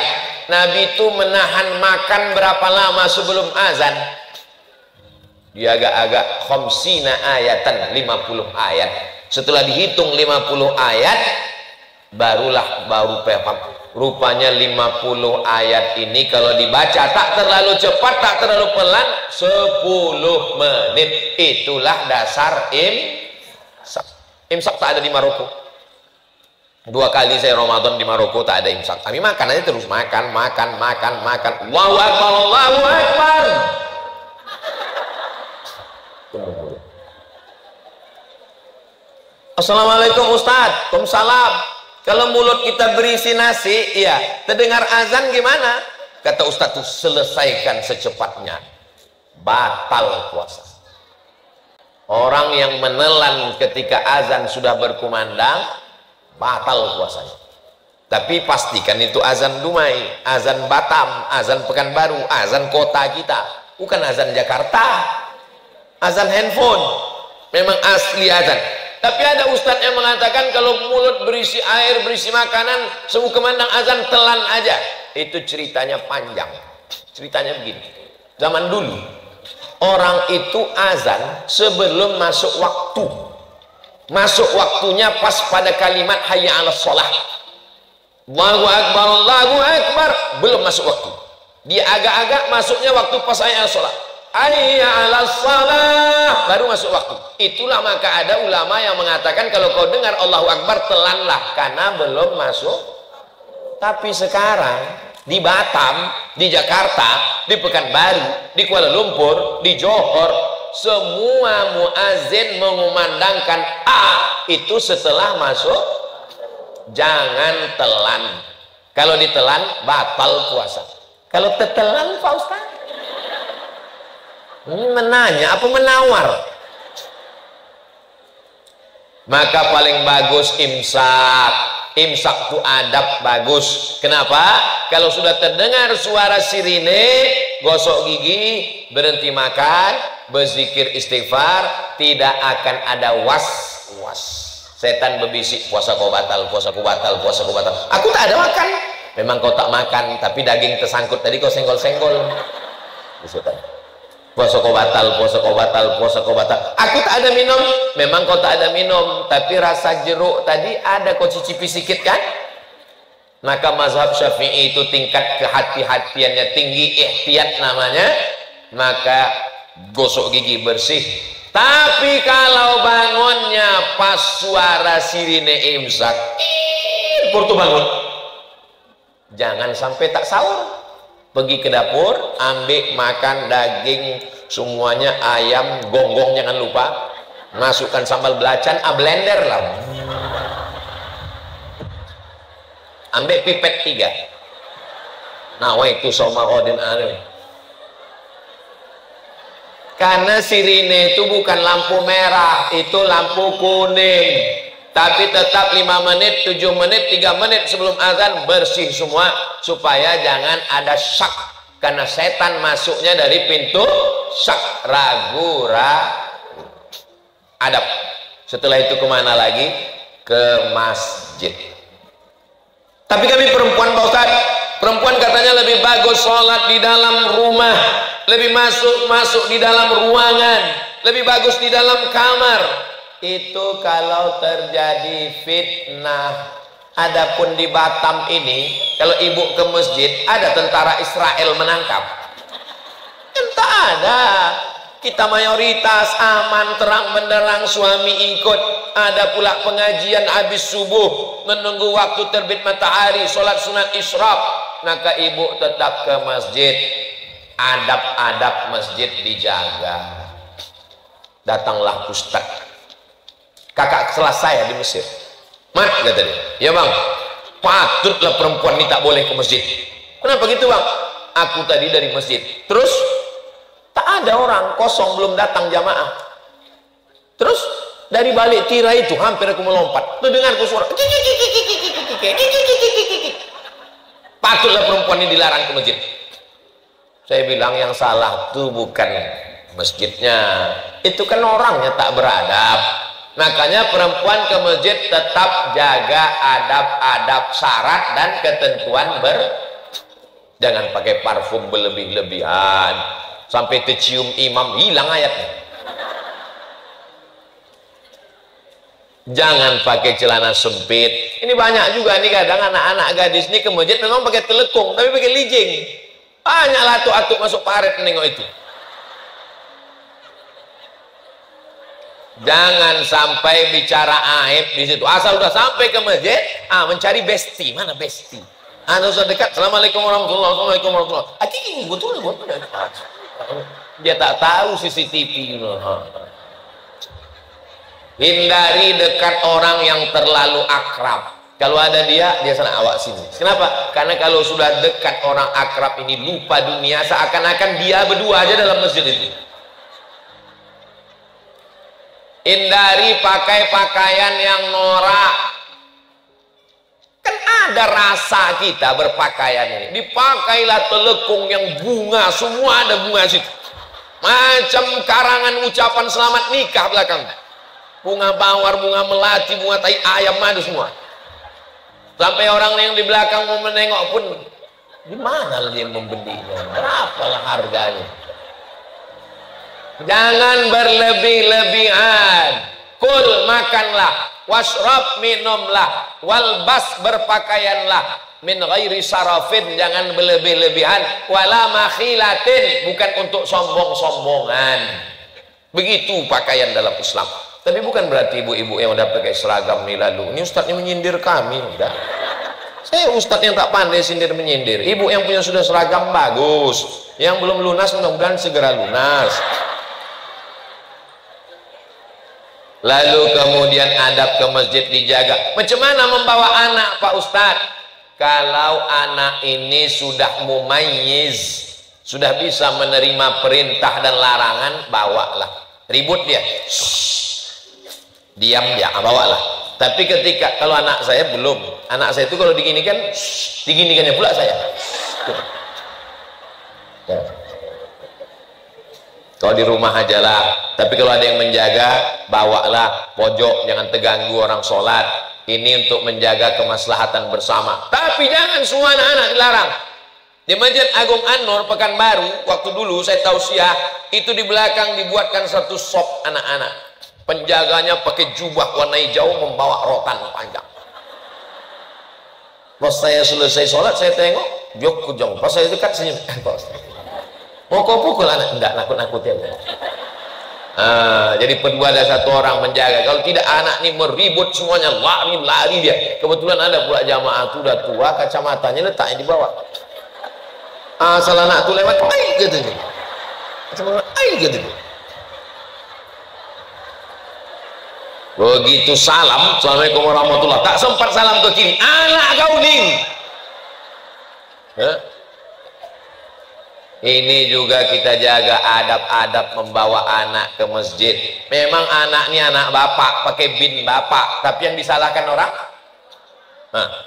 Nabi itu menahan makan berapa lama sebelum azan? Dia agak-agak khamsina ayatan, 50 ayat. Setelah dihitung 50 ayat, baru paham. Rupanya 50 ayat ini kalau dibaca tak terlalu cepat, tak terlalu pelan, 10 menit. Itulah dasar imsak. Imsak tak ada di Maroko. 2 kali saya Ramadan di Maroko tak ada imsak. Kami makan aja terus, makan. Allahu Akbar, Allahu Akbar. Assalamualaikum Ustaz. Waalaikumsalam. Kalau mulut kita berisi nasi, iya, terdengar azan gimana? Kata Ustaz tuh, selesaikan secepatnya. Batal puasa. Orang yang menelan ketika azan sudah berkumandang, batal puasanya. Tapi pastikan itu azan Dumai, azan Batam, azan Pekanbaru, azan kota kita, bukan azan Jakarta, azan handphone. Memang asli azan. Tapi ada ustadz yang mengatakan kalau mulut berisi air, berisi makanan, semua kemandang azan, telan aja. Itu ceritanya panjang. Ceritanya begini. Zaman dulu, orang itu azan sebelum masuk waktu. Masuk waktunya pas pada kalimat hayya 'alas shalah. Allahu Akbar, Allahu Akbar. Belum masuk waktu. Dia agak-agak masuknya waktu pas hayya 'alas shalah. Hayya 'alas shalah, baru masuk waktu. Itulah maka ada ulama yang mengatakan kalau kau dengar Allahu Akbar, telanlah karena belum masuk. Tapi sekarang di Batam, di Jakarta, di Pekanbaru, di Kuala Lumpur, di Johor, semua muazin mengumandangkan itu setelah masuk. Jangan telan. Kalau ditelan batal puasa. Kalau tetelan Pak Ustaz, ini menanya apa menawar? Maka paling bagus imsak. Imsak itu adab bagus. Kenapa? Kalau sudah terdengar suara sirine, gosok gigi, berhenti makan, berzikir istighfar, tidak akan ada was-was. Setan berbisik, puasa kau batal, puasa kau batal, puasa kau batal. Aku tak ada makan. Memang kau tak makan, tapi daging tersangkut tadi kau senggol-senggol. Puasa kau batal, puasa kau batal, puasa kau batal. Aku tak ada minum, memang kau tak ada minum, tapi rasa jeruk tadi ada kau cicipi sedikit kan? Maka mazhab Syafi'i itu tingkat kehati-hatiannya tinggi, ihtiyat namanya. Maka gosok gigi bersih. Tapi kalau bangunnya pas suara sirine imsak, purtu bangun, jangan sampai tak sahur. Pergi ke dapur, ambil makan daging semuanya, ayam, gonggong jangan lupa, masukkan sambal belacan, blender lah, ambil pipet 3, nawaitu somarodin alih. Karena sirine itu bukan lampu merah, itu lampu kuning. Tapi tetap 5 menit, 7 menit, 3 menit sebelum azan bersih semua, supaya jangan ada syak. Karena setan masuknya dari pintu syak, ragu. Adab. Setelah itu kemana lagi? Ke masjid. Tapi kami perempuan Pak Ustaz, perempuan katanya lebih bagus sholat di dalam rumah, lebih masuk di dalam ruangan, lebih bagus di dalam kamar. Itu kalau terjadi fitnah. Adapun di Batam ini, kalau ibu ke masjid, ada tentara Israel menangkap. Entah ada. Kita mayoritas aman, terang benderang, suami ikut. Ada pula pengajian habis subuh, menunggu waktu terbit matahari, sholat sunat isyraq. Maka ibu tetap ke masjid. Adab-adab masjid dijaga. Datanglah ustaz, kakak kelas saya di Mesir. Mat, kata dia, ya bang, patutlah perempuan ini tak boleh ke masjid. Kenapa gitu bang? Aku tadi dari masjid, terus tak ada orang, kosong, belum datang jamaah. Terus dari balik tirai itu hampir aku melompat, terdengarku suara, patutlah perempuan ini dilarang ke masjid. Saya bilang yang salah tuh bukan masjidnya, itu kan orangnya tak beradab. Makanya perempuan ke masjid tetap jaga adab-adab syarat dan ketentuan jangan pakai parfum berlebih-lebihan sampai tercium imam hilang ayatnya. Jangan pakai celana sempit. Ini banyak juga nih kadang anak-anak gadis nih ke masjid memang pakai telekung tapi pakai lijing. Banyak atuk-atuk masuk paret menengok itu. Jangan sampai bicara aib di situ. Asal udah sampai ke masjid, mencari besti. Mana besti? Usah dekat. Assalamualaikum warahmatullahi wabarakatuh. Ini betul. Dia tak tahu CCTV. Hindari dekat orang yang terlalu akrab. Kalau ada dia sana awak sini. Kenapa? Karena kalau sudah dekat orang akrab ini lupa dunia, seakan-akan dia berdua aja dalam masjid itu. Hindari pakai pakaian yang norak. Kan ada rasa kita berpakaian ini. Dipakailah telekung yang bunga, semua ada bunga situ. Macam karangan ucapan selamat nikah belakang. Bunga bawar, bunga melati, bunga tai ayam, madu semua. Sampai orang yang di belakang mau menengok pun, di mana dia membelinya? Berapalah harganya? Jangan berlebih-lebihan. Kul makanlah, wasrab minumlah, walbas berpakaianlah, min ghairi sarafin, jangan berlebih-lebihan, wala makhilatin, bukan untuk sombong-sombongan. Begitu pakaian dalam Islam. Tapi bukan berarti ibu-ibu yang udah pakai seragam nih lalu, ini ustadznya menyindir kami, enggak. Saya ustadz yang tak pandai sindir menyindir. Ibu yang punya sudah seragam bagus, yang belum lunas mudah-mudahan segera lunas. Lalu kemudian adab ke masjid dijaga. Macam mana membawa anak Pak Ustadz? Kalau anak ini sudah mumayyiz, sudah bisa menerima perintah dan larangan, bawalah. Ribut dia, diam dia, bawalah. Tapi ketika kalau anak saya belum, anak saya itu kalau diginikan, diginikannya pula saya. Ya. Kalau di rumah aja lah. Tapi kalau ada yang menjaga, bawalah pojok, jangan terganggu orang sholat. Ini untuk menjaga kemaslahatan bersama. Tapi jangan semua anak-anak dilarang. Di Masjid Agung An-Nur Pekanbaru, waktu dulu saya tausiah, itu di belakang dibuatkan satu shop anak-anak. Penjaganya pakai jubah warna hijau membawa rotan panjang. Pas saya selesai sholat, saya tengok, dia kujong. Pas saya dekat senyum, mau kau pukul anak? Enggak, nakut-nakutin. Jadi berdua ada satu orang menjaga. Kalau tidak anak ini meribut semuanya, lari dia. Kebetulan ada pula jamaah itu udah tua, kacamatanya letaknya di bawah. Salah anak itu lewat, air katanya. Kacamata air katanya. Begitu salam, assalamualaikum warahmatullah. Tak sempat salam ke kiri, anak kau ning. Ini juga kita jaga adab-adab membawa anak ke masjid. Memang anak ini anak bapak, pakai bin bapak, tapi yang disalahkan orang,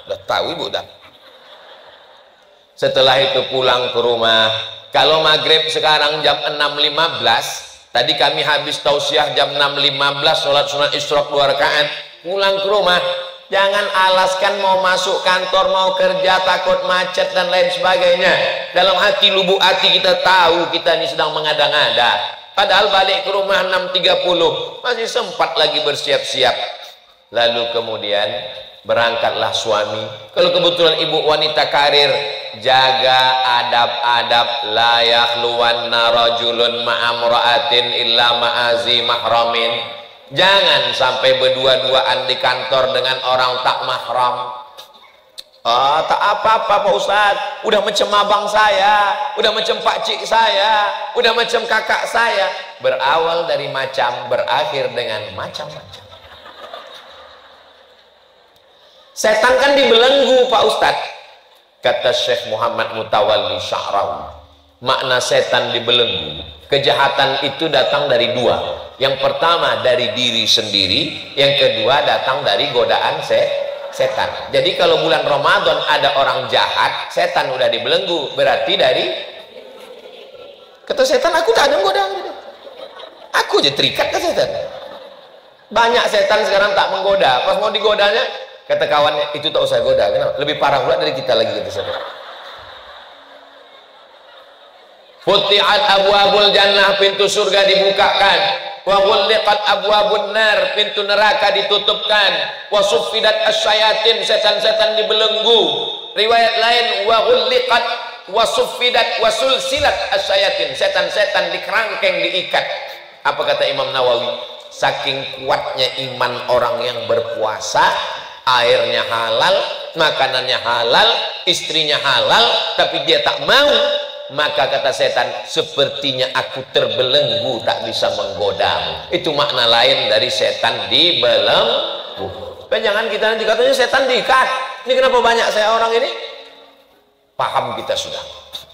udah tahu ibu dah. Setelah itu pulang ke rumah. Kalau maghrib sekarang jam 6.15, tadi kami habis tausiah jam 6.15, sholat sunat isyraq 2 rakaat, pulang ke rumah. Jangan alaskan mau masuk kantor, mau kerja, takut macet dan lain sebagainya. Dalam hati, lubuk hati kita tahu kita ini sedang mengada-ngada. Padahal balik ke rumah 6.30, masih sempat lagi bersiap-siap. Lalu kemudian berangkatlah suami. Kalau kebetulan ibu wanita karir, jaga adab-adab. La yakhluwanna rajulun ma'amra'atin illa ma'azi mahramin. Jangan sampai berdua-duaan di kantor dengan orang tak mahram. Tak apa-apa Pak Ustadz, udah macam abang saya, udah macam pakcik saya, udah macam kakak saya. Berawal dari macam, berakhir dengan macam-macam. Setan kan dibelenggu Pak Ustadz. Kata Syekh Muhammad Mutawalli Sya'rawi, makna setan dibelenggu, kejahatan itu datang dari dua. Yang pertama dari diri sendiri, yang kedua datang dari godaan setan. Jadi kalau bulan Ramadan ada orang jahat, setan udah dibelenggu, berarti dari, kata setan, aku tak ada godaan, aku aja terikat ke setan. Banyak setan sekarang tak menggoda, pas mau digodanya kata kawannya, itu tak usah goda. Kenapa? Lebih parah pula dari kita lagi, kata setan. Futihat abwabul jannah, pintu surga dibukakan. Wa ghulliqat abwabun nar, pintu neraka ditutupkan. Wa suffidat asyayatin, setan-setan dibelenggu. Riwayat lain, wa ghulliqat wa suffidat wa sulsilat asyayatin, setan-setan dikerangkeng, diikat. Apa kata Imam Nawawi? Saking kuatnya iman orang yang berpuasa, airnya halal, makanannya halal, istrinya halal, tapi dia tak mau, maka kata setan, sepertinya aku terbelenggu, tak bisa menggodamu. Itu makna lain dari setan dibelenggu. Supaya jangan kita nanti katanya setan diikat. Ini kenapa banyak saya orang ini? Paham kita sudah.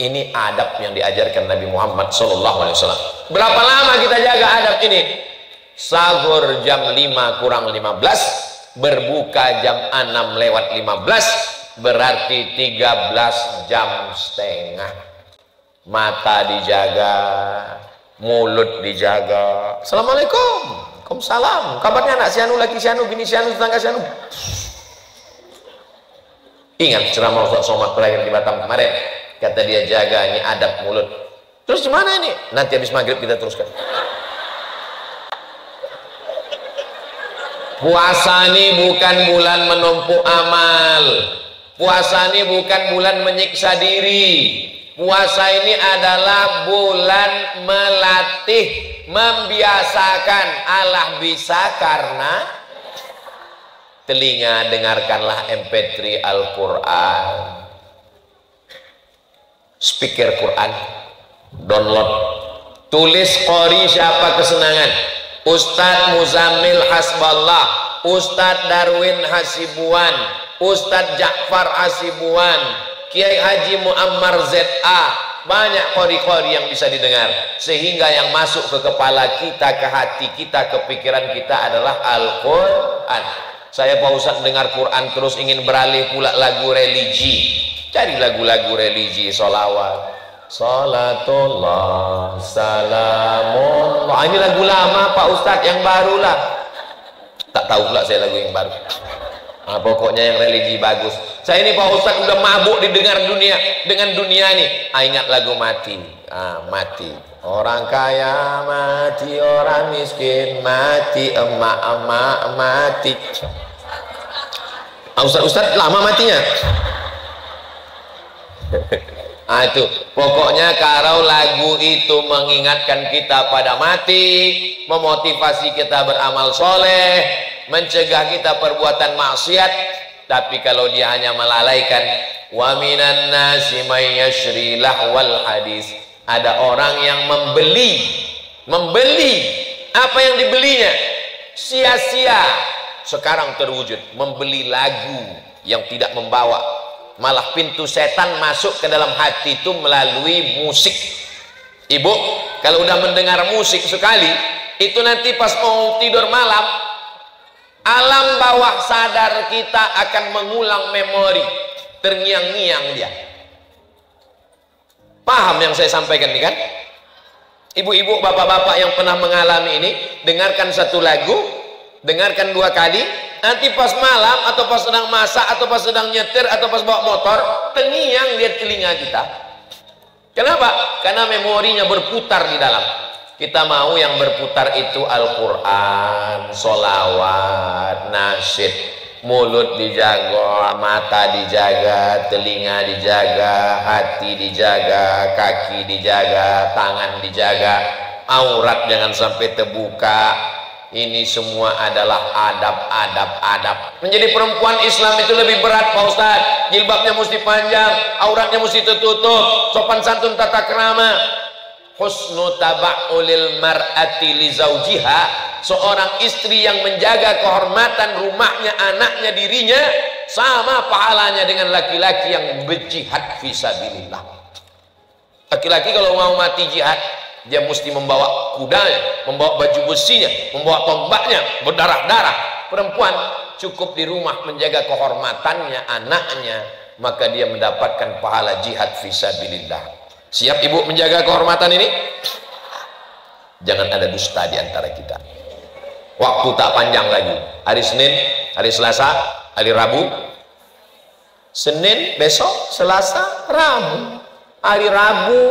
Ini adab yang diajarkan Nabi Muhammad SAW. Berapa lama kita jaga adab ini? Sahur jam 5 kurang 15, berbuka jam 6 lewat 15, berarti 13 jam setengah. Mata dijaga, mulut dijaga. Assalamualaikum, Waalaikumsalam, kabarnya anak sianu, laki sianu, bini sianu, tetangga sianu. Ingat ceramah Ustaz Somad terakhir di Batam kemarin, kata dia, jaga ini adab mulut. Terus gimana ini? Nanti habis maghrib kita teruskan. Puasa ini bukan bulan menumpuk amal. Puasa ini bukan bulan menyiksa diri. Puasa ini adalah bulan melatih, membiasakan. Allah bisa karena telinga, dengarkanlah MP3 Al-Quran, speaker Quran, download, tulis qori siapa kesenangan, Ustadz Muzammil Hasballah, Ustadz Darwin Hasibuan, Ustadz Ja'far Hasibuan, Kiai Haji Muammar ZA. Banyak qori-qori yang bisa didengar, sehingga yang masuk ke kepala kita, ke hati kita, ke pikiran kita adalah Al-Quran. Saya Pak Ustadz dengar Quran terus ingin beralih pula lagu religi, cari lagu-lagu religi, sholawat, salatullah, salamullah. Ini lagu lama Pak Ustadz, yang baru lah tak tahu pula saya lagu yang baru. Nah, pokoknya yang religi bagus. Saya ini Pak Ustadz udah mabuk didengar dunia, dengan dunia ini. Ingat lagu mati, mati, orang kaya mati, orang miskin mati, emak-emak mati. Ustadz lama matinya. Itu pokoknya kalau lagu itu mengingatkan kita pada mati, memotivasi kita beramal soleh, mencegah kita perbuatan maksiat. Tapi kalau dia hanya melalaikan, wa minan nasi may yashri lahwal hadis, ada orang yang membeli apa yang dibelinya sia-sia. Sekarang terwujud membeli lagu yang tidak membawa, malah pintu setan masuk ke dalam hati itu melalui musik. Ibu kalau udah mendengar musik sekali, itu nanti pas mau tidur malam, alam bawah sadar kita akan mengulang memori, terngiang-ngiang dia. Paham yang saya sampaikan ini kan? Ibu-ibu, bapak-bapak yang pernah mengalami ini, dengarkan satu lagu, dengarkan 2 kali, nanti pas malam atau pas sedang masak atau pas sedang nyetir atau pas bawa motor, terngiang dia telinga kita. Kenapa? Karena memorinya berputar di dalam. Kita mau yang berputar itu Al-Quran, sholawat, nasyid. Mulut dijaga, mata dijaga, telinga dijaga, hati dijaga, kaki dijaga, tangan dijaga, aurat jangan sampai terbuka. Ini semua adalah adab-adab. Menjadi perempuan Islam itu lebih berat Pak Ustadz. Jilbabnya mesti panjang, auratnya mesti tertutup, sopan santun tata krama. Husnu taba'ulil mar'ati li zawjiha, seorang istri yang menjaga kehormatan rumahnya, anaknya, dirinya, sama pahalanya dengan laki-laki yang berjihad fisabilillah. Laki-laki kalau mau mati jihad, dia mesti membawa kudanya, membawa baju besinya, membawa tombaknya, berdarah-darah. Perempuan cukup di rumah menjaga kehormatannya, anaknya, maka dia mendapatkan pahala jihad fisabilillah. Siap ibu menjaga kehormatan ini? Jangan ada dusta di antara kita. Waktu tak panjang lagi. Hari Senin, hari Selasa, hari Rabu. Senin, besok, Selasa, Rabu. Hari Rabu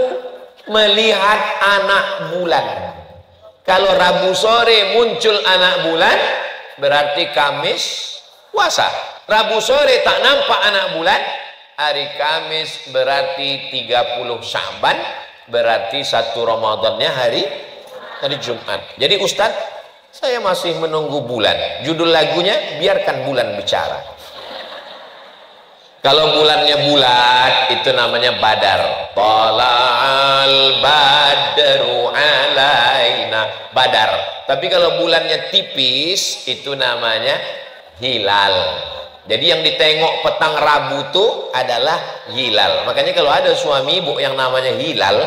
melihat anak bulan. Kalau Rabu sore muncul anak bulan, berarti Kamis puasa. Rabu sore tak nampak anak bulan, hari Kamis berarti 30 Sya'ban, berarti 1 Ramadannya hari Jumat. Jadi Ustadz, saya masih menunggu bulan. Judul lagunya biarkan bulan bicara. Kalau bulannya bulat, itu namanya badar. Tala'al badru alaina, badar. Tapi kalau bulannya tipis, itu namanya hilal. Jadi yang ditengok petang Rabu itu adalah hilal. Makanya kalau ada suami ibu yang namanya hilal,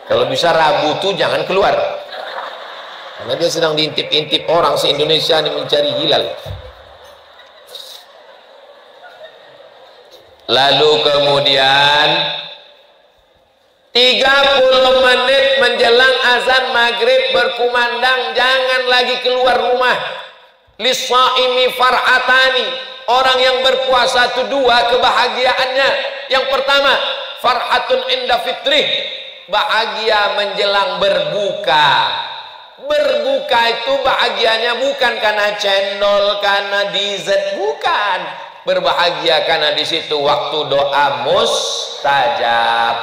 kalau bisa Rabu itu jangan keluar. Karena dia sedang diintip-intip orang se-Indonesia ini mencari hilal. Lalu kemudian 30 menit menjelang azan maghrib berkumandang, jangan lagi keluar rumah. Lis-shaimi far'atani, orang yang berpuasa itu 2 kebahagiaannya. Yang pertama, farhatun inda fitrih, bahagia menjelang berbuka. Berbuka itu bahagianya bukan karena cendol, karena dessert, bukan. Berbahagia karena di situ waktu doa mustajab.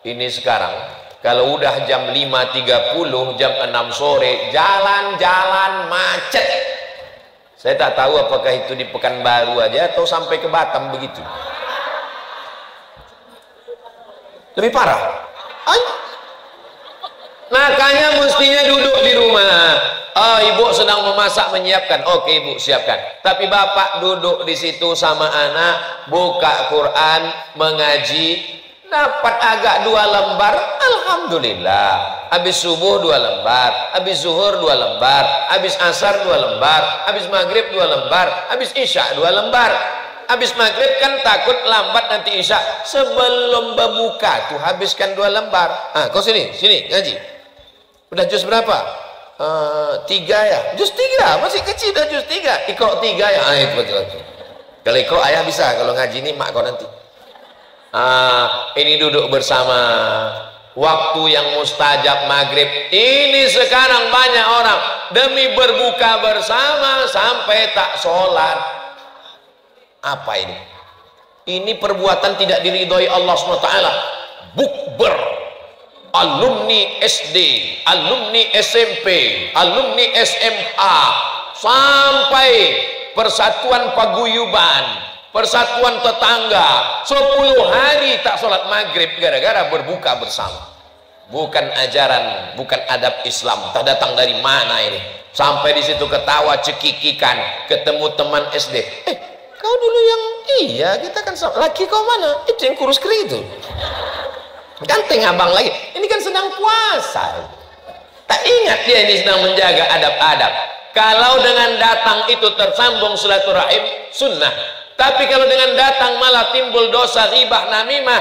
Ini sekarang kalau udah jam 5.30, jam 6 sore, jalan-jalan macet. Saya tak tahu apakah itu di Pekanbaru aja atau sampai ke Batam begitu. Lebih parah. Makanya mestinya duduk di rumah. Oh, ibu sedang memasak, menyiapkan. Oke, ibu siapkan. Tapi bapak duduk di situ sama anak, buka Quran, mengaji, dapat agak 2 lembar, alhamdulillah. Habis subuh 2 lembar, habis zuhur 2 lembar, habis asar 2 lembar, habis maghrib 2 lembar, habis isya 2 lembar. Habis maghrib kan takut lambat nanti isya. Sebelum berbuka tuh habiskan 2 lembar. Ah, kau sini ngaji. Udah juz berapa? 3 ya. Juz 3 masih kecil, udah juz 3. Iqra 3 ya. Itu betul. Kalau Iqra ayah bisa, kalau ngaji ini mak kau nanti. Ini duduk bersama. Waktu yang mustajab maghrib. Ini sekarang banyak orang demi berbuka bersama sampai tak sholat. Apa ini? Ini perbuatan tidak diridhoi Allah SWT. Bukber. Alumni SD, alumni SMP, alumni SMA, sampai persatuan paguyuban, persatuan tetangga, 10 hari tak sholat maghrib gara-gara berbuka bersama. Bukan ajaran, bukan adab Islam. Tak datang dari mana ini? Sampai di situ ketawa cekikikan, ketemu teman SD. Kau dulu yang iya, kita kan laki kau mana? Itu yang kurus kering itu. Ganteng abang lagi, ini kan sedang puasa. Tak ingat dia ini sedang menjaga adab-adab. Kalau dengan datang itu tersambung silaturahim, sunnah. Tapi kalau dengan datang malah timbul dosa ghibah namimah,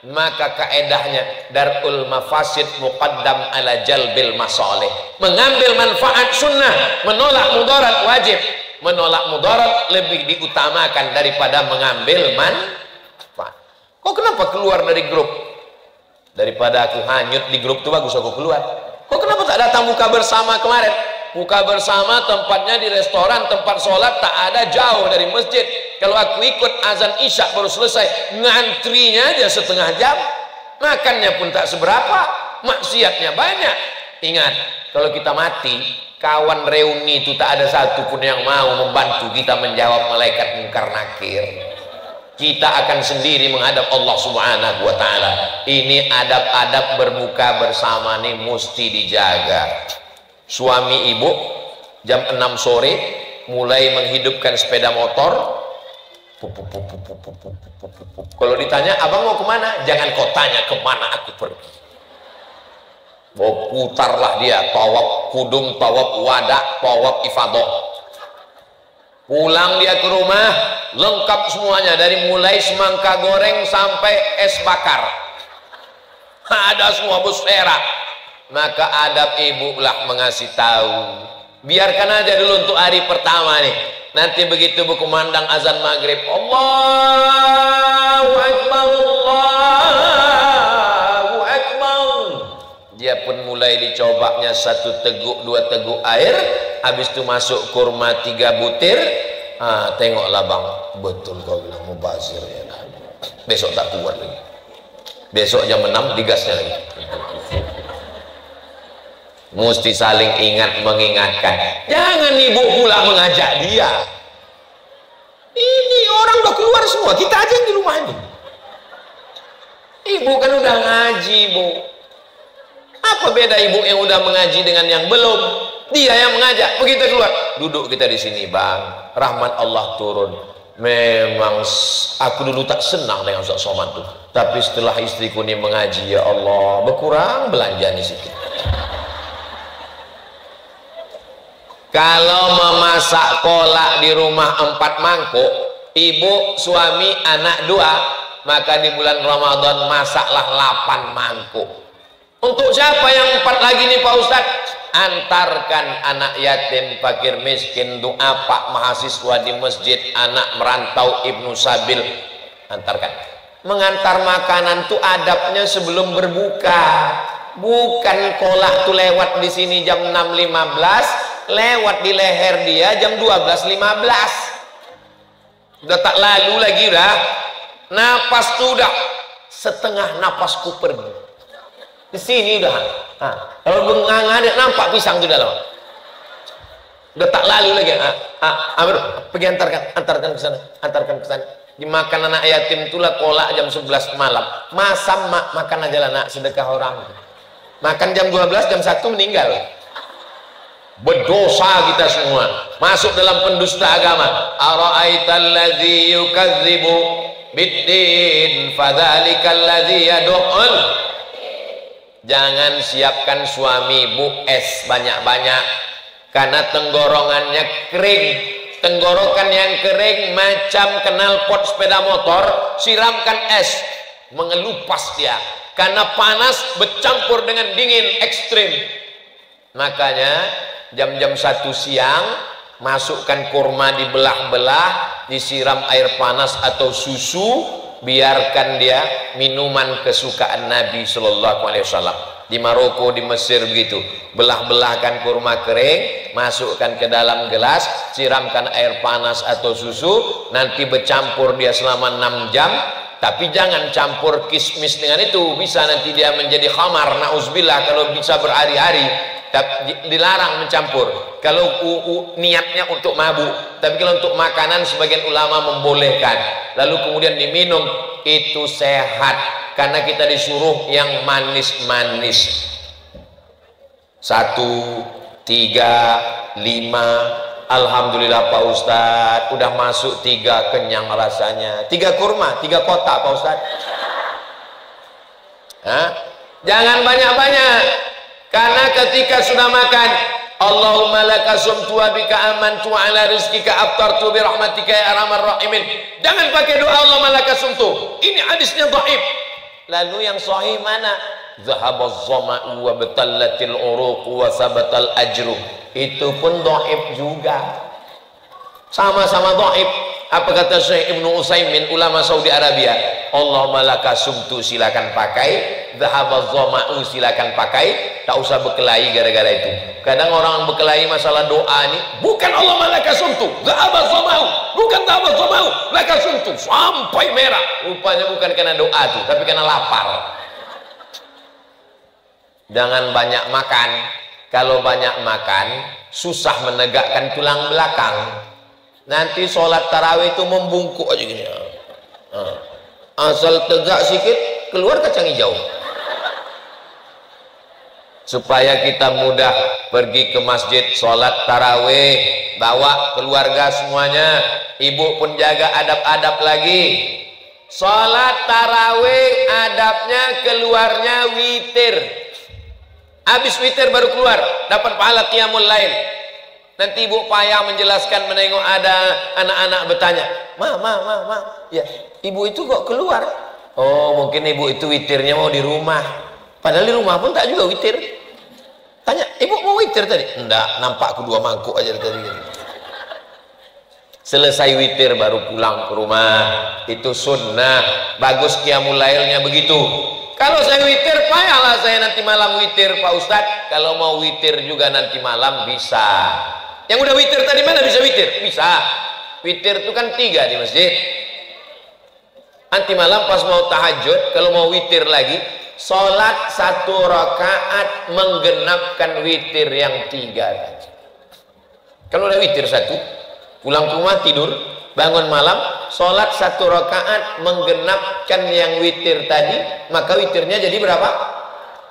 maka kaedahnya darul mafasid muqaddam ala jalbil masalih. Mengambil manfaat sunnah, menolak mudarat wajib. Menolak mudarat lebih diutamakan daripada mengambil manfaat. Kok kenapa keluar dari grup? Daripada aku hanyut di grup itu bagus aku keluar. Kok kenapa tak datang buka bersama kemarin? Buka bersama tempatnya di restoran, tempat sholat tak ada, jauh dari masjid. Kalau aku ikut azan isya baru selesai, ngantrinya aja setengah jam, makannya pun tak seberapa, maksiatnya banyak. Ingat, kalau kita mati, kawan reuni itu tak ada satu pun yang mau membantu kita menjawab malaikat mungkar nakir. Kita akan sendiri menghadap Allah Subhanahu wa ta'ala. Ini adab-adab berbuka bersama nih mesti dijaga. Suami ibu jam 6 sore mulai menghidupkan sepeda motor. Kalau ditanya, abang mau kemana? Jangan kau tanya kemana aku pergi. Mau putarlah dia, tawaf kudum, tawaf wadah, tawaf ifadah. Pulang dia ke rumah, lengkap semuanya, dari mulai semangka goreng sampai es bakar. Ada semua busfera. Maka adab ibu lah mengasih tahu. Biarkan aja dulu untuk hari pertama nih. Nanti begitu berkumandang azan maghrib, Allahu Akbar, Allahu Akbar. Dia pun mulai dicobanya 1 teguk 2 teguk air. Habis itu masuk kurma 3 butir. Tengoklah bang, betul kau bilang mubazir ya. Besok tak kuat lagi. Besok jam 6 digasnya lagi. Mesti saling ingat mengingatkan. Jangan ibu pula mengajak dia. Ini orang udah keluar semua, kita aja yang di rumah ini. Ibu kan udah ngaji, Bu. Apa beda ibu yang udah mengaji dengan yang belum? Dia yang mengajak. Begitu keluar, duduk kita di sini, Bang. Rahmat Allah turun. Memang aku dulu tak senang dengan Ustaz Somad tuh. Tapi setelah istriku ini mengaji, ya Allah, berkurang belanja nih sedikit. Kalau memasak kolak di rumah 4 mangkuk, ibu, suami, anak 2, maka di bulan Ramadan masaklah 8 mangkuk. Untuk siapa yang 4 lagi nih Pak Ustadz? Antarkan anak yatim, fakir miskin, doa Pak mahasiswa di masjid, anak merantau, ibnu sabil, antarkan. Mengantar makanan tuh adabnya sebelum berbuka. Bukan kolak tuh lewat di sini jam 6.15, lewat di leher dia jam 12.15. Udah tak lalu lagi udah. Napas tuh udah setengah napasku pergi. Di sini udah. Kalau bengang ada nampak pisang tuh dalam. Udah tak lalu lagi. Amir, pergi antarkan ke sana, antarkan ke sana. Dimakan anak yatim itulah kolak jam 11 malam. Masam makan aja lah nak, sedekah orang. Makan jam 12, jam 1 meninggal. Berdosa kita semua, masuk dalam pendusta agama. Ara'aital ladzi yukadzibu biddin fadzalikal ladzi yad'ul. Jangan siapkan suami Bu es banyak-banyak, karena tenggorokannya kering. Tenggorokan yang kering macam knalpot sepeda motor, siramkan es, mengelupas dia, karena panas bercampur dengan dingin ekstrim. Makanya jam-jam 1 siang masukkan kurma, dibelah-belah, disiram air panas atau susu, biarkan dia minuman kesukaan Nabi Shallallahu Alaihi Wasallam. Di Maroko, di Mesir begitu, belah-belahkan kurma kering, masukkan ke dalam gelas, siramkan air panas atau susu, nanti bercampur dia selama 6 jam. Tapi jangan campur kismis dengan itu, bisa nanti dia menjadi khamar, na'udzubillah, kalau bisa berhari-hari. Dilarang mencampur kalau niatnya untuk mabuk. Tapi kalau untuk makanan sebagian ulama membolehkan, lalu kemudian diminum, itu sehat, karena kita disuruh yang manis-manis. 1, 3, 5. Alhamdulillah Pak Ustadz, udah masuk 3, kenyang rasanya. 3 kurma, 3 kotak Pak Ustadz. Jangan banyak-banyak, karena ketika sudah makan, Allahumma laka sumtu wa bika amantu wa ala rizkika aftartu bi rahmatika ya arhamar rahimin. Jangan pakai doa Allahumma laka sumtu, ini hadisnya dhaif. Lalu yang sahih mana? Zahabaz zama'u wa batallatil uruq wa sabatal ajru. Itu pun dhaif juga, sama-sama dhaif. Apa kata Syekh Ibnu Utsaimin, ulama Saudi Arabia? Allahumma laka sumtu, silakan pakai. Zahabaz zama'u, silakan pakai. Tak usah berkelahi gara-gara itu. Kadang orang berkelahi masalah doa ini, bukan Allahumma laka sumtu, zahabaz zama'u, bukan zahabaz zama'u, laka sumtu, sampai merah. Rupanya bukan karena doa itu, tapi karena lapar. Jangan banyak makan. Kalau banyak makan, susah menegakkan tulang belakang. Nanti sholat tarawih itu membungkuk aja gini. Asal tegak sikit, keluar kacang hijau. supaya kita mudah pergi ke masjid sholat tarawih, bawa keluarga semuanya, ibu pun jaga adab-adab lagi. Sholat tarawih adabnya keluarnya witir, habis witir baru keluar dapat pahala qiyamul lail. Nanti ibu payah menjelaskan, menengok ada anak-anak bertanya, ma, ya ibu itu kok keluar? Oh mungkin ibu itu witirnya mau di rumah, padahal di rumah pun tak juga witir. Tanya, ibu mau witir tadi? Enggak, nampak aku 2 mangkuk aja tadi. Selesai witir baru pulang ke rumah, itu sunnah, bagus qiyamul lailnya begitu. Kalau saya witir, payahlah saya nanti malam witir Pak Ustadz. Kalau mau witir juga nanti malam bisa. Yang udah witir tadi mana bisa witir? Bisa. Witir itu kan 3 di masjid. Nanti malam pas mau tahajud, kalau mau witir lagi, sholat 1 rakaat menggenapkan witir yang 3 tadi. Kalau udah witir 1, pulang ke rumah tidur, bangun malam, sholat 1 rakaat menggenapkan yang witir tadi, maka witirnya jadi berapa?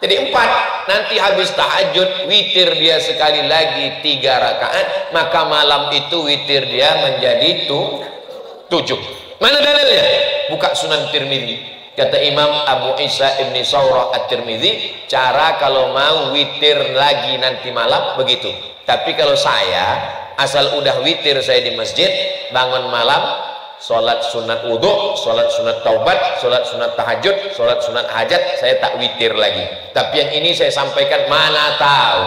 Jadi 4. Nanti habis tahajud witir dia sekali lagi 3 rakaat, maka malam itu witir dia menjadi 7. Mana dalilnya? Buka Sunan Tirmidzi. Kata Imam Abu Isa Ibni Saurah At-Tirmidzi, cara kalau mau witir lagi nanti malam begitu. Tapi kalau saya asal udah witir saya di masjid, bangun malam sholat sunat wudhu, sholat sunat taubat, sholat sunat tahajud, sholat sunat hajat, saya tak witir lagi. Tapi yang ini saya sampaikan, mana tahu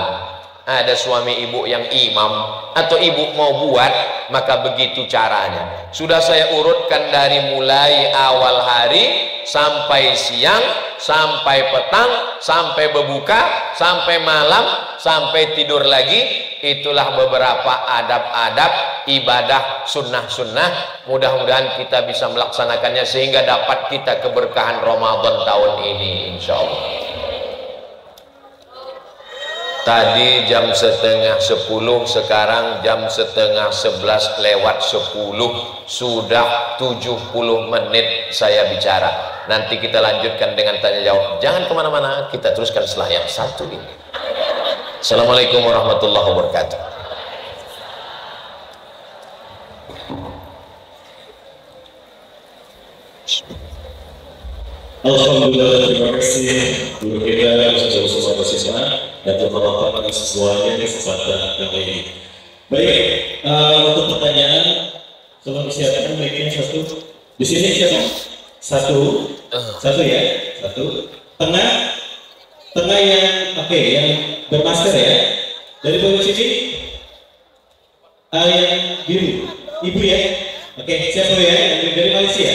ada suami ibu yang imam atau ibu mau buat, maka begitu caranya. Sudah saya urutkan dari mulai awal hari sampai siang, sampai petang, sampai berbuka, sampai malam, sampai tidur lagi. Itulah beberapa adab-adab ibadah sunnah-sunnah. Mudah-mudahan kita bisa melaksanakannya sehingga dapat kita keberkahan Ramadan tahun ini, insya Allah. Tadi jam 9:30, sekarang jam 10:30 lewat 10, sudah 70 menit saya bicara. Nanti kita lanjutkan dengan tanya jawab. Jangan kemana-mana, kita teruskan setelah yang satu ini. Assalamualaikum warahmatullahi wabarakatuh. Alhamdulillah, terima kasih guru kita Ustaz Basisma dan teman-teman semuanya di kesempatan kali ini. Baik, untuk pertanyaan sebelum disiapkan baiknya satu di sini siapa? Satu ya, satu. Tengah yang oke, yang bermasker ya. Dari bawah sini yang biru, ibu ya. Oke, siapa ya? Dari Malaysia.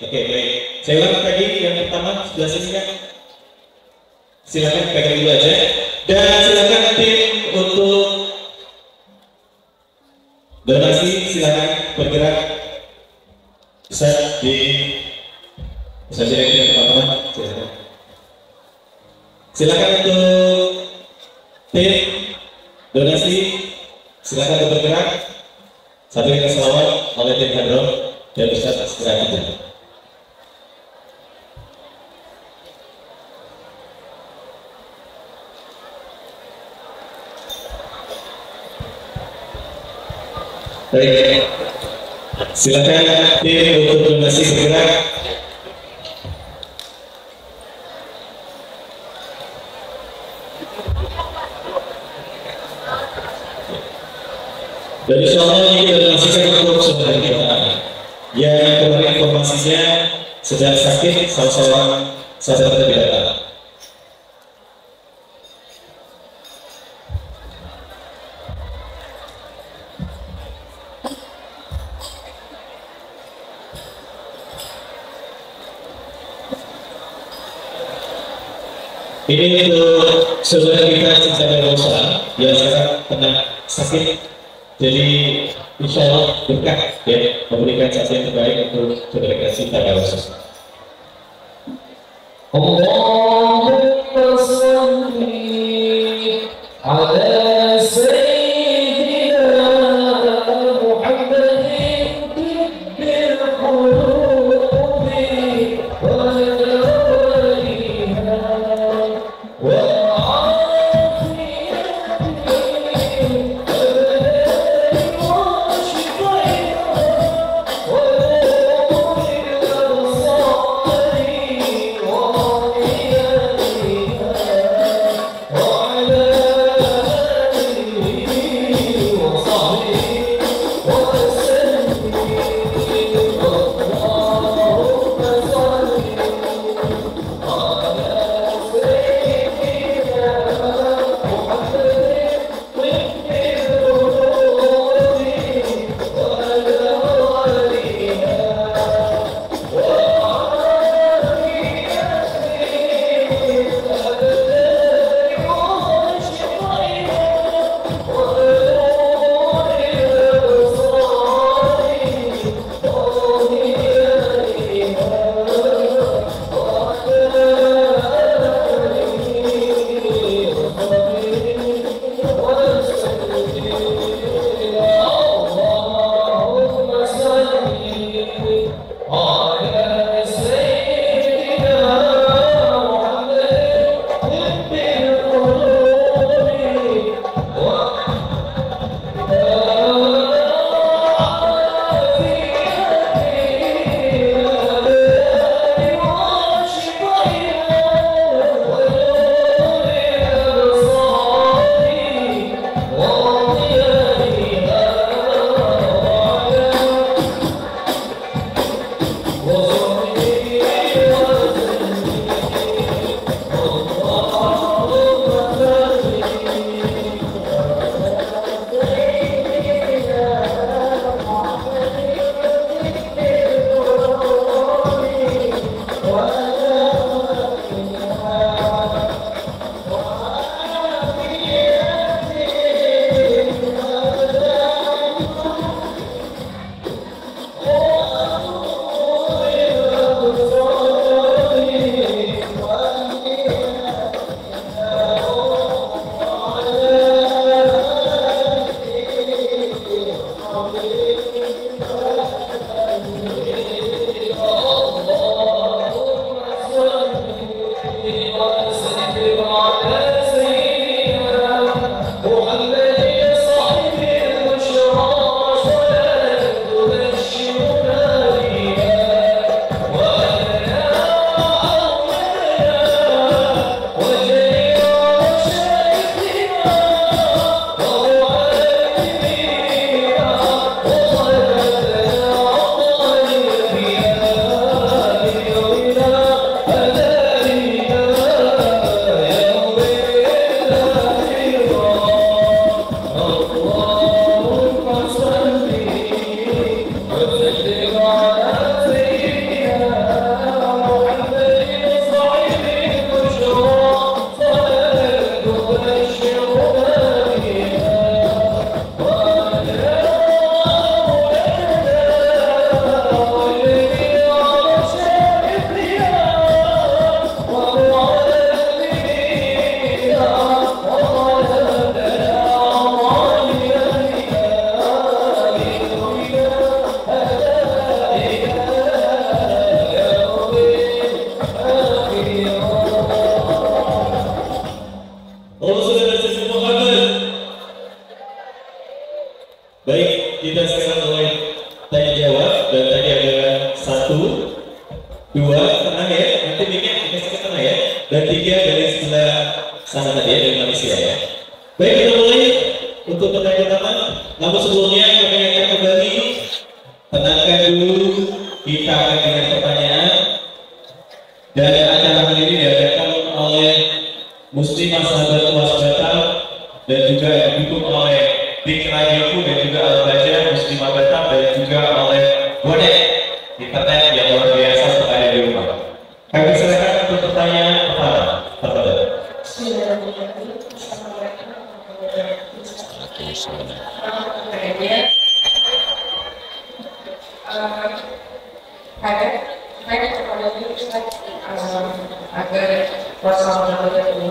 Oke, baik. Saya ulang tadi yang pertama sebelah sini kan. Silakan pegang dulu aja. Dan silakan tim untuk donasi silakan bergerak. Bisa jadi teman-teman. Silakan untuk tim donasi silakan bergerak. Satu kita selawat oleh tim Hadron dan Ustaz segera kita. Baik, silakan tim untuk donasi bergerak. Dan insya Allah ini kita donasikan untuk saudara kita yang kemarin informasinya sedang sakit, salah seorang tidak datang. Ini untuk saudara kita Cinta Rosa yang sekarang kena sakit, jadi insya Allah berkah ya memberikan saksi yang terbaik untuk saudara kita Cinta Rosa. Allahumma shalli ala sayyidina Muhammadin tibbil qulubi wa Baik, kita sekarang mulai tanya jawab dan tadi ada 1, 2, tenang ya, nanti mikir dikasih ke tengah ya, dan 3 dari sebelah sana tadi ya, dari Malaysia ya. Baik, kita mulai untuk pertanyaan pertama. Namun sebelumnya kami akan kembali tenangkan dulu, kita akan dengan pertanyaan. Dan acara kali ini diadakan oleh Muslimah Sahabat Luas Batam dan juga didukung oleh Dik Radioku dan juga Al-Baja Muslimah Batam dan juga oleh Bonek internet yang luar biasa untuk ada di rumah. Kami silakan untuk pertanyaan pertama. Agar puasa Ramadan ini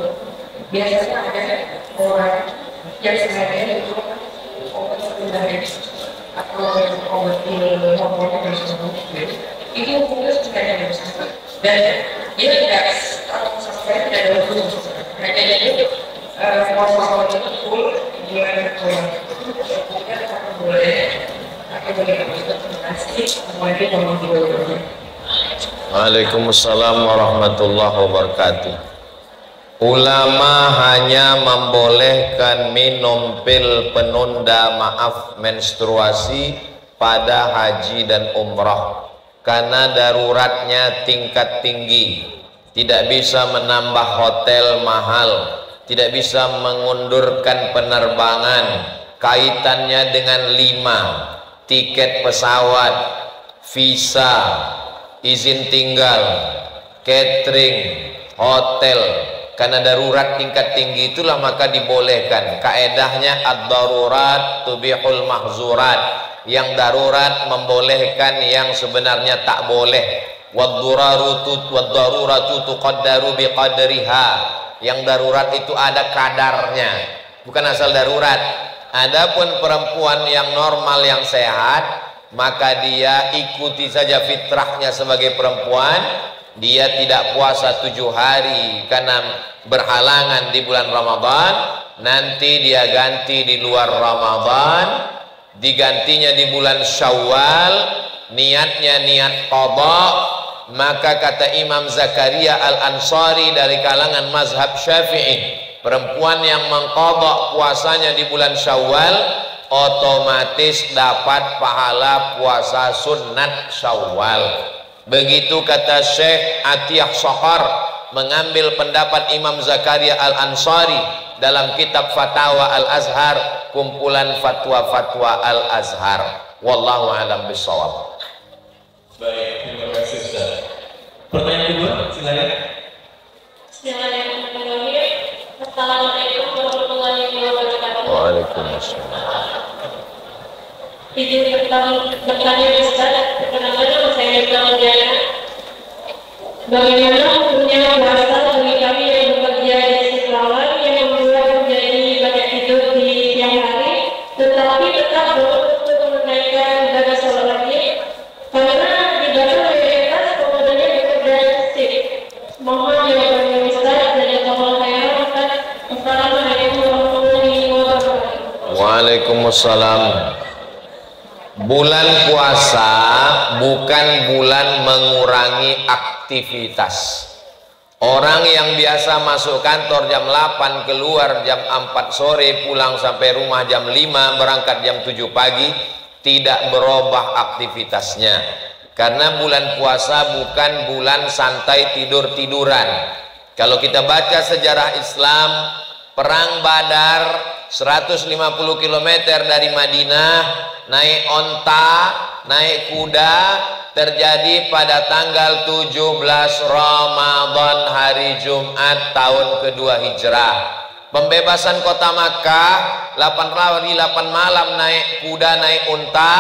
biasanya ada orang yang sebenarnya itu obat sebenarnya atau obat hormonnya dan sebagainya itu hukumnya sebenarnya besar dan dia tidak sampai tidak ada hukum mereka jadi puasa Ramadan itu full bulan bulan hukumnya satu bulan atau boleh kita terima semuanya dalam bulan. Waalaikumsalam warahmatullahi wabarakatuh. Ulama hanya membolehkan minum pil penunda maaf menstruasi pada haji dan umrah karena daruratnya tingkat tinggi, tidak bisa menambah hotel mahal, tidak bisa mengundurkan penerbangan, kaitannya dengan 5 tiket pesawat, visa, izin tinggal, catering, hotel. Karena darurat tingkat tinggi itulah maka dibolehkan. Kaedahnya ad-darurat tubihul mahzurat. Yang darurat membolehkan yang sebenarnya tak boleh. Wad-daruratu tuqaddaru biqadriha. Yang darurat itu ada kadarnya, bukan asal darurat. Adapun perempuan yang normal yang sehat, maka dia ikuti saja fitrahnya sebagai perempuan. Dia tidak puasa 7 hari karena berhalangan di bulan Ramadan, nanti dia ganti di luar Ramadan, digantinya di bulan Syawal, niatnya niat qadha. Maka kata Imam Zakaria Al-Ansari dari kalangan mazhab Syafi'i, perempuan yang mengqadha puasanya di bulan Syawal otomatis dapat pahala puasa sunat Syawal. Begitu kata Syekh Atiyah Sohar mengambil pendapat Imam Zakaria Al-Ansari dalam kitab Fatawa Al-Azhar, kumpulan fatwa-fatwa Al-Azhar. Wallahu a'lam bishawab. Baik, terima kasih Ustaz. Pertanyaan kedua, silakan. Assalamualaikum warahmatullahi wabarakatuh. Waalaikumsalam. Izin bertanya Ustaz, pertama-tama saya bilang bagaimana hukumnya puasa bagi kami yang bekerja di Istiqlal yang membuat menjadi banyak tidur di siang hari, tetapi tetap untuk menunaikan Waalaikumsalam. Bulan puasa bukan bulan mengurangi aktivitas. Orang yang biasa masuk kantor jam 8, keluar jam 4 sore, pulang sampai rumah jam 5, berangkat jam 7 pagi, tidak berubah aktivitasnya. Karena bulan puasa bukan bulan santai tidur-tiduran. Kalau kita baca sejarah Islam, Perang Badar 150 km dari Madinah, naik onta, naik kuda, terjadi pada tanggal 17 Ramadan, hari Jumat tahun kedua Hijrah. Pembebasan kota Makkah 8 hari 8 malam naik kuda, naik unta,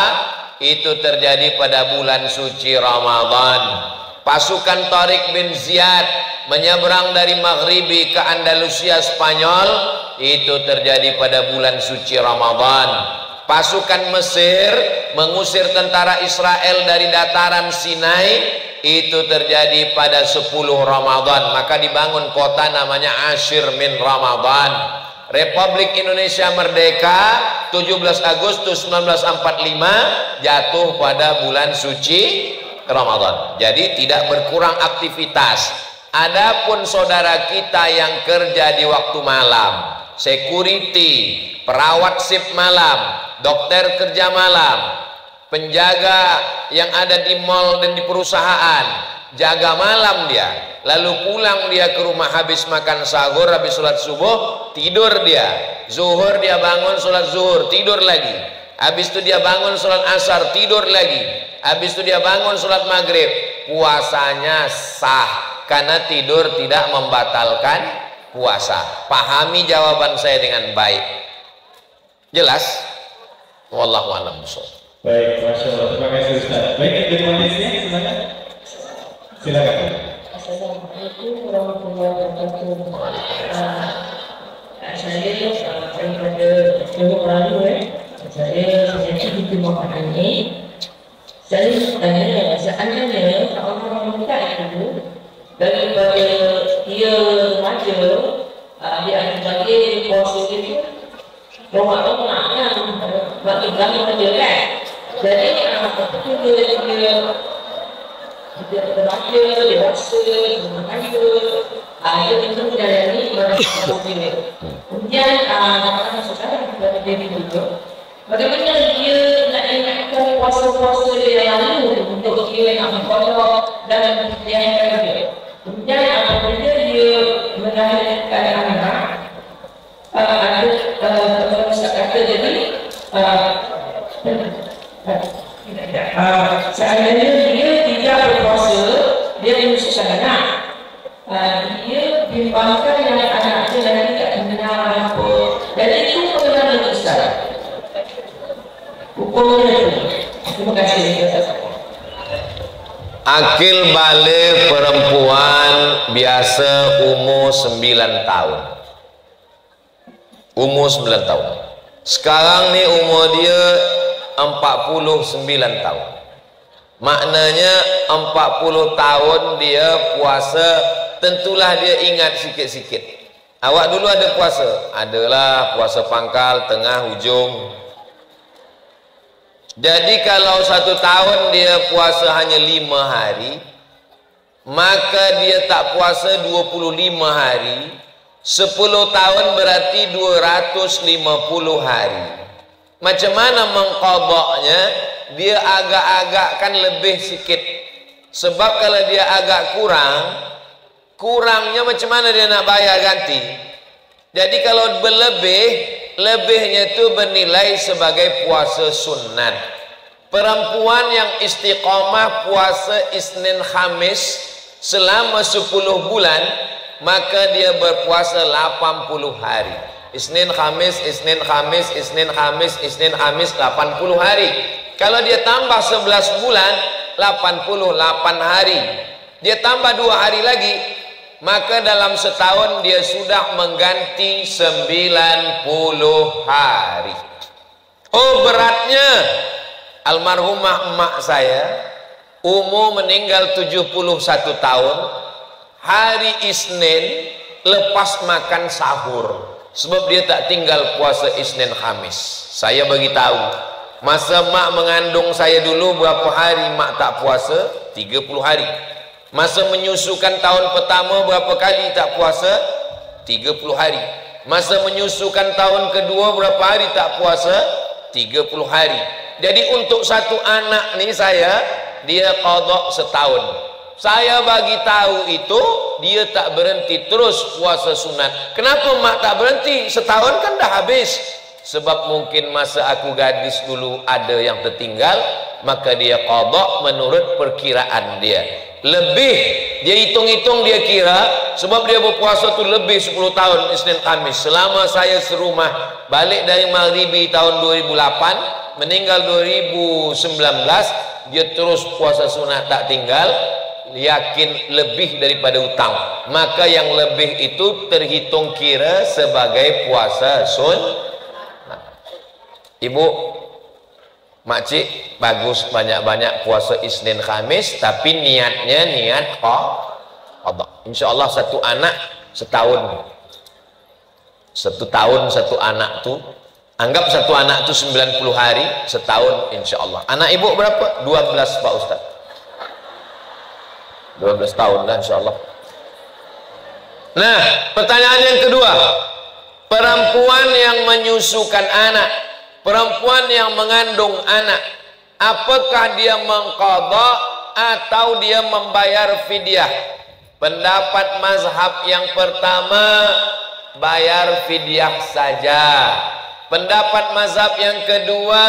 itu terjadi pada bulan suci Ramadan. Pasukan Tariq bin Ziyad menyeberang dari Maghribi ke Andalusia Spanyol, itu terjadi pada bulan suci Ramadan. Pasukan Mesir mengusir tentara Israel dari dataran Sinai, itu terjadi pada 10 Ramadan. Maka dibangun kota namanya Ashir min Ramadan. Republik Indonesia merdeka 17 Agustus 1945, jatuh pada bulan suci Ramadan. Jadi tidak berkurang aktivitas. Adapun saudara kita yang kerja di waktu malam, security, perawat shift malam, dokter kerja malam, penjaga yang ada di mal dan di perusahaan, jaga malam dia, lalu pulang dia ke rumah habis makan sahur, habis sholat subuh, tidur dia, zuhur dia bangun sholat zuhur, tidur lagi, habis itu dia bangun sholat asar, tidur lagi, habis itu dia bangun sholat maghrib. Puasanya sah karena tidur tidak membatalkan puasa. Pahami jawaban saya dengan baik. Jelas? Wallahu a'lam bishawab. Baik, Masya Allah. Terima kasih Ustaz. Baik, dari manisnya silakan. Silakan. Assalamualaikum warahmatullahi wabarakatuh. Saya daripada Jogja Lalu, saya di Timur Tengah. Saya tanya, seandainya orang-orang muda itu daripada dia remaja, dia akan bagi puasa itu rumah-rumahnya bagi gangguan dia kan. Jadi apabila dia remaja, dewasa, remaja, dia tentu menjalani ibadah puasa ini. Kemudian anak-anak sekarang kepada diri juga, bagaimana dia nak ingatkan puasa-puasa dia yang lalu untuk dia nak mengkodok dalam perjalanan dia. Kemudian apabila dia melahirkan anak, ada kata jadi seandainya dia tidak berpuasa, dia menyusahkan anak, dia bimbangkan anak-anaknya dan tidak mengenal apa, dan itu perkara besar. Hukumnya itu. Terima kasih. Akil balik perempuan biasa umur 9 tahun. Umur 9 tahun. Sekarang nih umur dia 49 tahun. Maknanya 40 tahun dia puasa, tentulah dia ingat sikit-sikit. Awak dulu ada puasa? Adalah puasa pangkal, tengah, ujung. Jadi kalau 1 tahun dia puasa hanya 5 hari, maka dia tak puasa 25 hari. 10 tahun berarti 250 hari. Macam mana mengqadaknya? Dia agak-agakkan lebih sikit. Sebab kalau dia agak kurangnya macam mana dia nak bayar ganti? Jadi kalau berlebih, lebihnya itu bernilai sebagai puasa sunat. Perempuan yang istiqamah puasa Isnin Khamis selama 10 bulan, maka dia berpuasa 80 hari. Isnin Khamis, Isnin Khamis, Isnin Khamis, Isnin Khamis, 80 hari. Kalau dia tambah 11 bulan, 88 hari. Dia tambah 2 hari lagi, maka dalam setahun dia sudah mengganti 90 hari. Oh, beratnya. Almarhumah emak saya umur meninggal 71 tahun. Hari Isnin lepas makan sahur, sebab dia tak tinggal puasa Isnin Khamis. Saya bagi tahu, masa mak mengandung saya dulu berapa hari mak tak puasa? 30 hari. Masa menyusukan tahun pertama berapa kali tak puasa? 30 hari. Masa menyusukan tahun kedua berapa hari tak puasa? 30 hari. Jadi untuk satu anak ni saya, dia qada setahun. Saya bagi tahu itu, dia tak berhenti terus puasa sunat. Kenapa mak tak berhenti? Setahun kan dah habis. Sebab mungkin masa aku gadis dulu ada yang tertinggal, maka dia qada menurut perkiraan dia. Lebih dia hitung-hitung, dia kira, sebab dia berpuasa tu lebih 10 tahun Isnin Khamis. Selama saya serumah, balik dari Maghribi tahun 2008, meninggal 2019, dia terus puasa sunat tak tinggal, yakin lebih daripada utang. Maka yang lebih itu terhitung kira sebagai puasa sunat. Ibu, makcik bagus banyak-banyak puasa Isnin Khamis, tapi niatnya niat qada. Insyaallah satu anak setahun. Satu tahun satu anak tu, anggap satu anak tu 90 hari, setahun insyaallah. Anak ibu berapa? 12 Pak Ustaz. 12 tahun lah insyaallah. Nah, pertanyaan yang kedua, perempuan yang menyusukan anak, perempuan yang mengandung anak, apakah dia mengqadha atau dia membayar fidyah? Pendapat mazhab yang pertama, bayar fidyah saja. Pendapat mazhab yang kedua,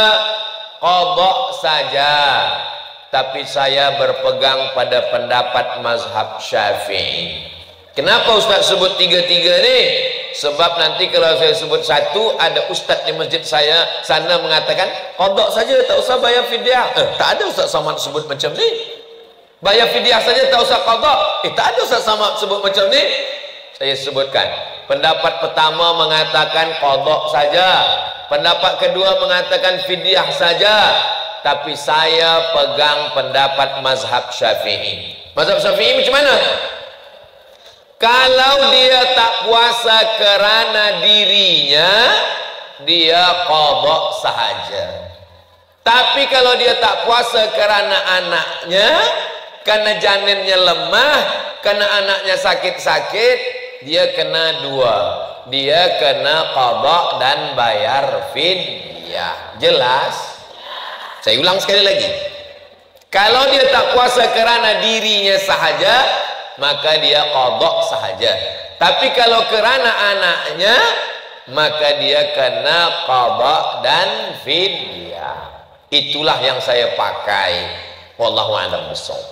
qadha saja. Tapi saya berpegang pada pendapat mazhab Syafi'i. Kenapa Ustaz sebut tiga-tiga ni? Sebab nanti kalau saya sebut satu, ada ustaz di masjid saya sana mengatakan qada saja, tak usah bayar fidyah. Tak ada Ustaz Samad sebut macam ni. Bayar fidyah saja, tak usah qada. Tak ada Ustaz Samad sebut macam ni. Saya sebutkan, pendapat pertama mengatakan qada saja, pendapat kedua mengatakan fidyah saja. Tapi saya pegang pendapat mazhab Syafi'i. Mazhab Syafi'i macam mana? Kalau dia tak puasa kerana dirinya, dia qada sahaja. Tapi kalau dia tak puasa kerana anaknya, karena janinnya lemah, karena anaknya sakit-sakit, dia kena dua. Dia kena qada dan bayar fidyah. Jelas? Saya ulang sekali lagi. Kalau dia tak puasa kerana dirinya sahaja, maka dia qada sahaja. Tapi kalau kerana anaknya, maka dia kena qada dan fidyah. Itulah yang saya pakai. Wallahu a'lam bishawab.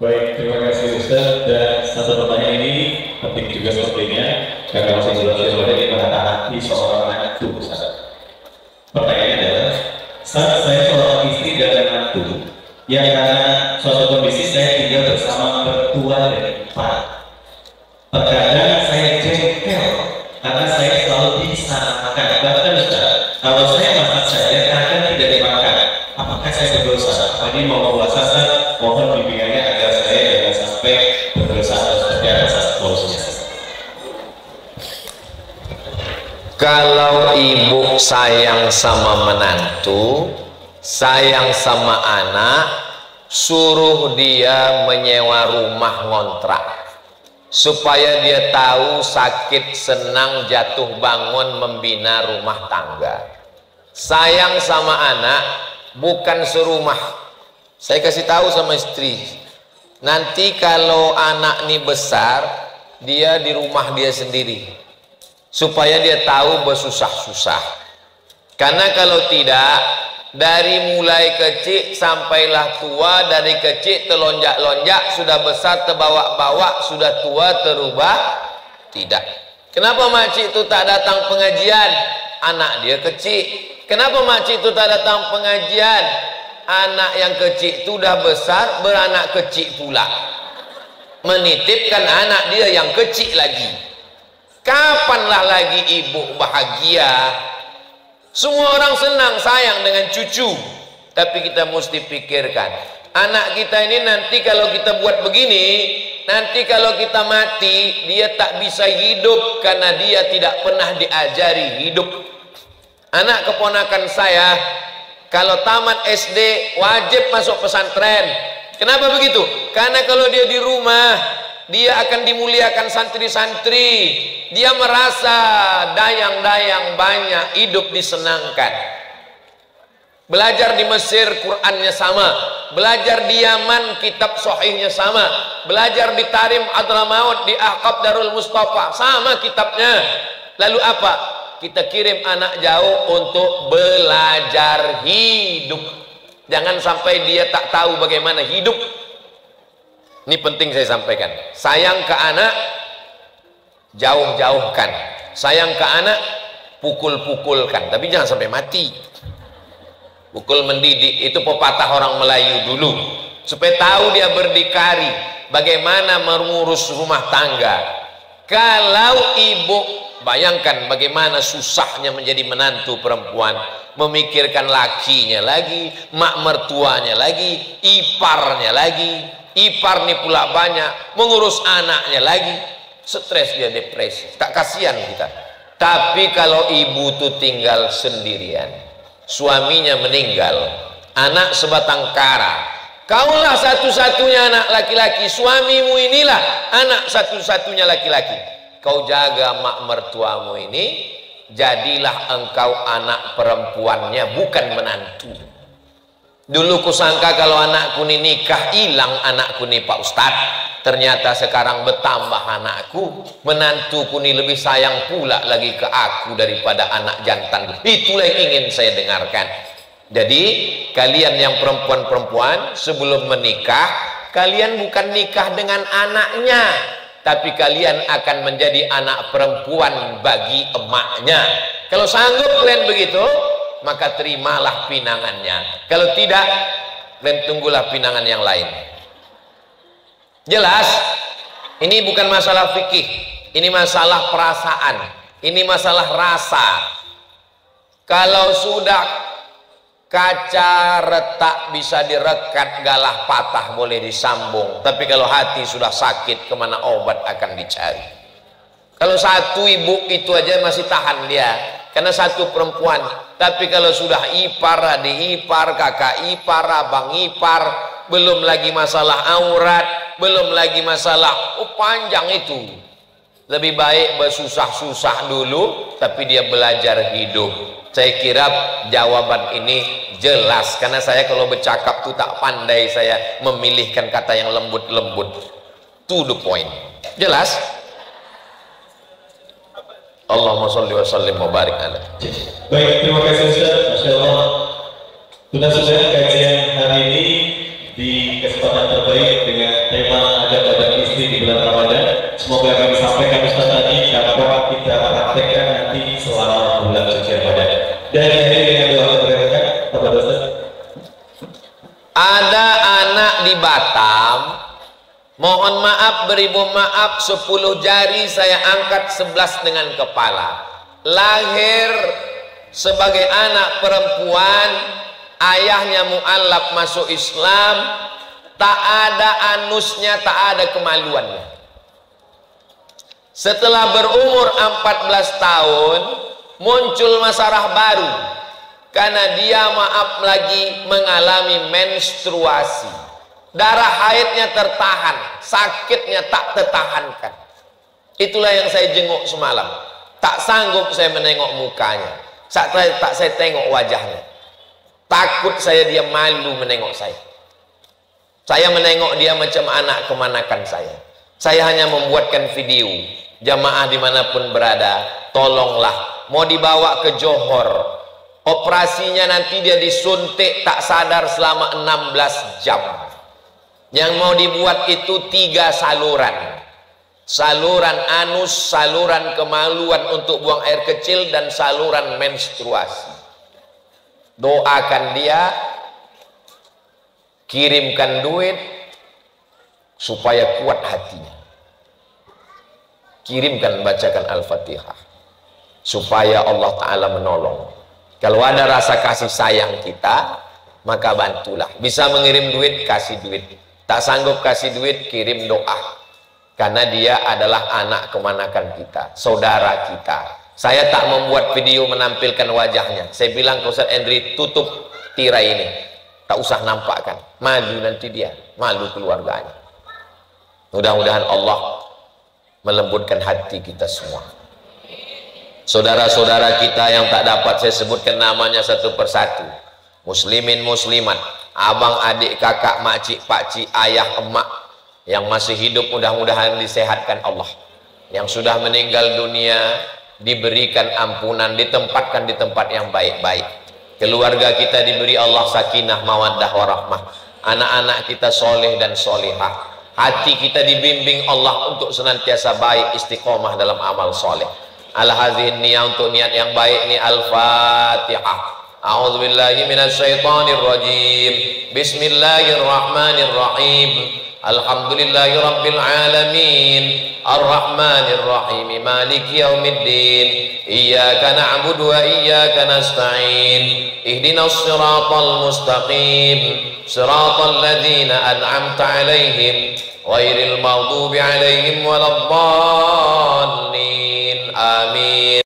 Baik, terima kasih Ustaz. Dan satu pertanyaan ini penting juga sepertinya, karena masih jelas ini menata hati seorang anak itu, Ustaz. Pertanyaannya adalah, saat saya seorang istri dan menantu, yang karena suatu kondisi saya tinggal bersama mertua dan ipar. Terkadang saya jengkel karena saya selalu bisa makan. Bahkan Ustaz, kalau saya masak saja kadang tidak dimakan. Apakah saya berdosa? Apa ini mau puasa? Mohon bimbingannya agar saya jangan sampai berdosa atau seperti apa solusinya. Kalau ibu sayang sama menantu, sayang sama anak, suruh dia menyewa rumah ngontrak supaya dia tahu sakit senang jatuh bangun membina rumah tangga. Sayang sama anak bukan serumah. Saya kasih tahu sama istri, nanti kalau anak ini besar, dia di rumah dia sendiri supaya dia tahu bersusah-susah. Karena kalau tidak, dari mulai kecil sampailah tua, dari kecil terlonjak-lonjak, sudah besar terbawa-bawa, sudah tua terubah tidak. Kenapa makcik itu tak datang pengajian? Anak dia kecil. Kenapa makcik itu tak datang pengajian? Anak yang kecil itu dah besar, beranak kecil pula, menitipkan anak dia yang kecil lagi. Kapanlah lagi ibu bahagia? Semua orang senang sayang dengan cucu, tapi kita mesti pikirkan, Anak kita ini nanti kalau kita buat begini, nanti kalau kita mati, dia tak bisa hidup karena dia tidak pernah diajari hidup. Anak keponakan saya, kalau tamat SD wajib masuk pesantren. Kenapa begitu? Karena kalau dia di rumah, dia akan dimuliakan santri-santri. Dia merasa dayang-dayang banyak, hidup disenangkan. Belajar di Mesir, Qurannya sama. Belajar di Yaman, kitab sahihnya sama. Belajar di Tarim Adramaut, di Ahqab Darul Mustafa, sama kitabnya. Lalu apa? Kita kirim anak jauh untuk belajar hidup. Jangan sampai dia tak tahu bagaimana hidup. Ini penting saya sampaikan. Sayang ke anak, jauh-jauhkan. Sayang ke anak, pukul-pukulkan. Tapi jangan sampai mati. Pukul mendidik itu pepatah orang Melayu dulu, supaya tahu dia berdikari bagaimana mengurus rumah tangga. Kalau ibu, bayangkan bagaimana susahnya menjadi menantu perempuan, memikirkan lakinya lagi, mak mertuanya lagi, iparnya lagi, ipar nih pula banyak, mengurus anaknya lagi, stres dia, depresi. Tak kasihan kita. Tapi kalau ibu tuh tinggal sendirian, suaminya meninggal, anak sebatang kara, kaulah satu-satunya anak laki-laki, suamimu inilah anak satu-satunya laki-laki. Kau jaga mak mertuamu ini, jadilah engkau anak perempuannya, bukan menantu. Dulu kusangka kalau anakku ini nikah, hilang anakku nih Pak Ustadz. Ternyata sekarang bertambah anakku, menantuku ini lebih sayang pula lagi ke aku daripada anak jantan. Itulah yang ingin saya dengarkan. Jadi kalian yang perempuan-perempuan, sebelum menikah, kalian bukan nikah dengan anaknya, tapi kalian akan menjadi anak perempuan bagi emaknya. Kalau sanggup kalian begitu, maka terimalah pinangannya. Kalau tidak, kalian tunggulah pinangan yang lain. Jelas? Ini bukan masalah fikih, ini masalah perasaan, ini masalah rasa. Kalau sudah kaca retak bisa direkat, galah patah boleh disambung. Tapi kalau hati sudah sakit, kemana obat akan dicari? Kalau satu ibu itu aja masih tahan dia, karena satu perempuan. Tapi kalau sudah ipar, adik ipar, kakak ipar, abang ipar, belum lagi masalah aurat, belum lagi masalah panjang itu. Lebih baik bersusah-susah dulu, tapi dia belajar hidup. Saya kira jawaban ini jelas, karena saya kalau bercakap tuh tak pandai saya memilihkan kata yang lembut-lembut. To the point. Jelas? Allahumma sholli wa sallim wa barik ala. Baik, terima kasih Ustaz. Masya Allah. Sudah kajian hari ini di kesempatan terbaik dengan tema adab-adab istri di bulan Ramadan. Semoga kami sampaikan Ustaz tadi dapat kita praktekkan nanti selama bulan suci Ramadan. Dan akhirnya dengan doa keberkatan kepada Ustaz. Ada anak di Batam, mohon maaf beribu maaf, 10 jari saya angkat 11 dengan kepala. Lahir sebagai anak perempuan, ayahnya mu'allaf masuk Islam, tak ada anusnya, tak ada kemaluannya. Setelah berumur 14 tahun, muncul masalah baru, karena dia maaf lagi mengalami menstruasi. Darah haidnya tertahan, sakitnya tak tertahankan. Itulah yang saya jenguk semalam. Tak sanggup saya menengok mukanya, tak saya tengok wajahnya. Takut saya, dia malu menengok saya. Saya menengok dia macam anak kemanakan saya. Saya hanya membuatkan video. Jamaah dimanapun berada, tolonglah. Mau dibawa ke Johor, operasinya nanti dia disuntik tak sadar selama 16 jam. Yang mau dibuat itu 3 saluran. Saluran anus, saluran kemaluan untuk buang air kecil, dan saluran menstruasi. Doakan dia, kirimkan duit supaya kuat hatinya. Kirimkan, bacakan Al-Fatihah supaya Allah Ta'ala menolong. Kalau ada rasa kasih sayang kita, maka bantulah. Bisa mengirim duit, kasih duit. Tak sanggup kasih duit, kirim doa. Karena dia adalah anak kemanakan kita, saudara kita. Saya tak membuat video menampilkan wajahnya. Saya bilang ke Ustaz Andri, tutup tirai ini, tak usah nampakkan, malu nanti dia, malu keluarganya. Mudah-mudahan Allah melembutkan hati kita semua. Saudara-saudara kita yang tak dapat saya sebutkan namanya satu persatu, muslimin muslimat, abang adik kakak makcik pakcik ayah emak yang masih hidup, mudah-mudahan disehatkan Allah. Yang sudah meninggal dunia diberikan ampunan, ditempatkan di tempat yang baik-baik. Keluarga kita diberi Allah sakinah mawaddah warahmah. Anak-anak kita soleh dan solehah. Hati kita dibimbing Allah untuk senantiasa baik, istiqomah dalam amal soleh. Al-hazihin niyah, untuk niat yang baik ni. Al-Fatihah. A'udzubillahi minasyaitonir rajim. Bismillahirrahmanirrahim. Alhamdulillahi rabbil alamin. Ar-Rahmanir Rahim. Maliki yaumiddin. Iyyaka na'budu wa iyyaka nasta'in. Ihdinas siratal mustaqim. Siratal ladzina an'amta 'alaihim ghairil maghdubi 'alaihim waladdallin. Amin.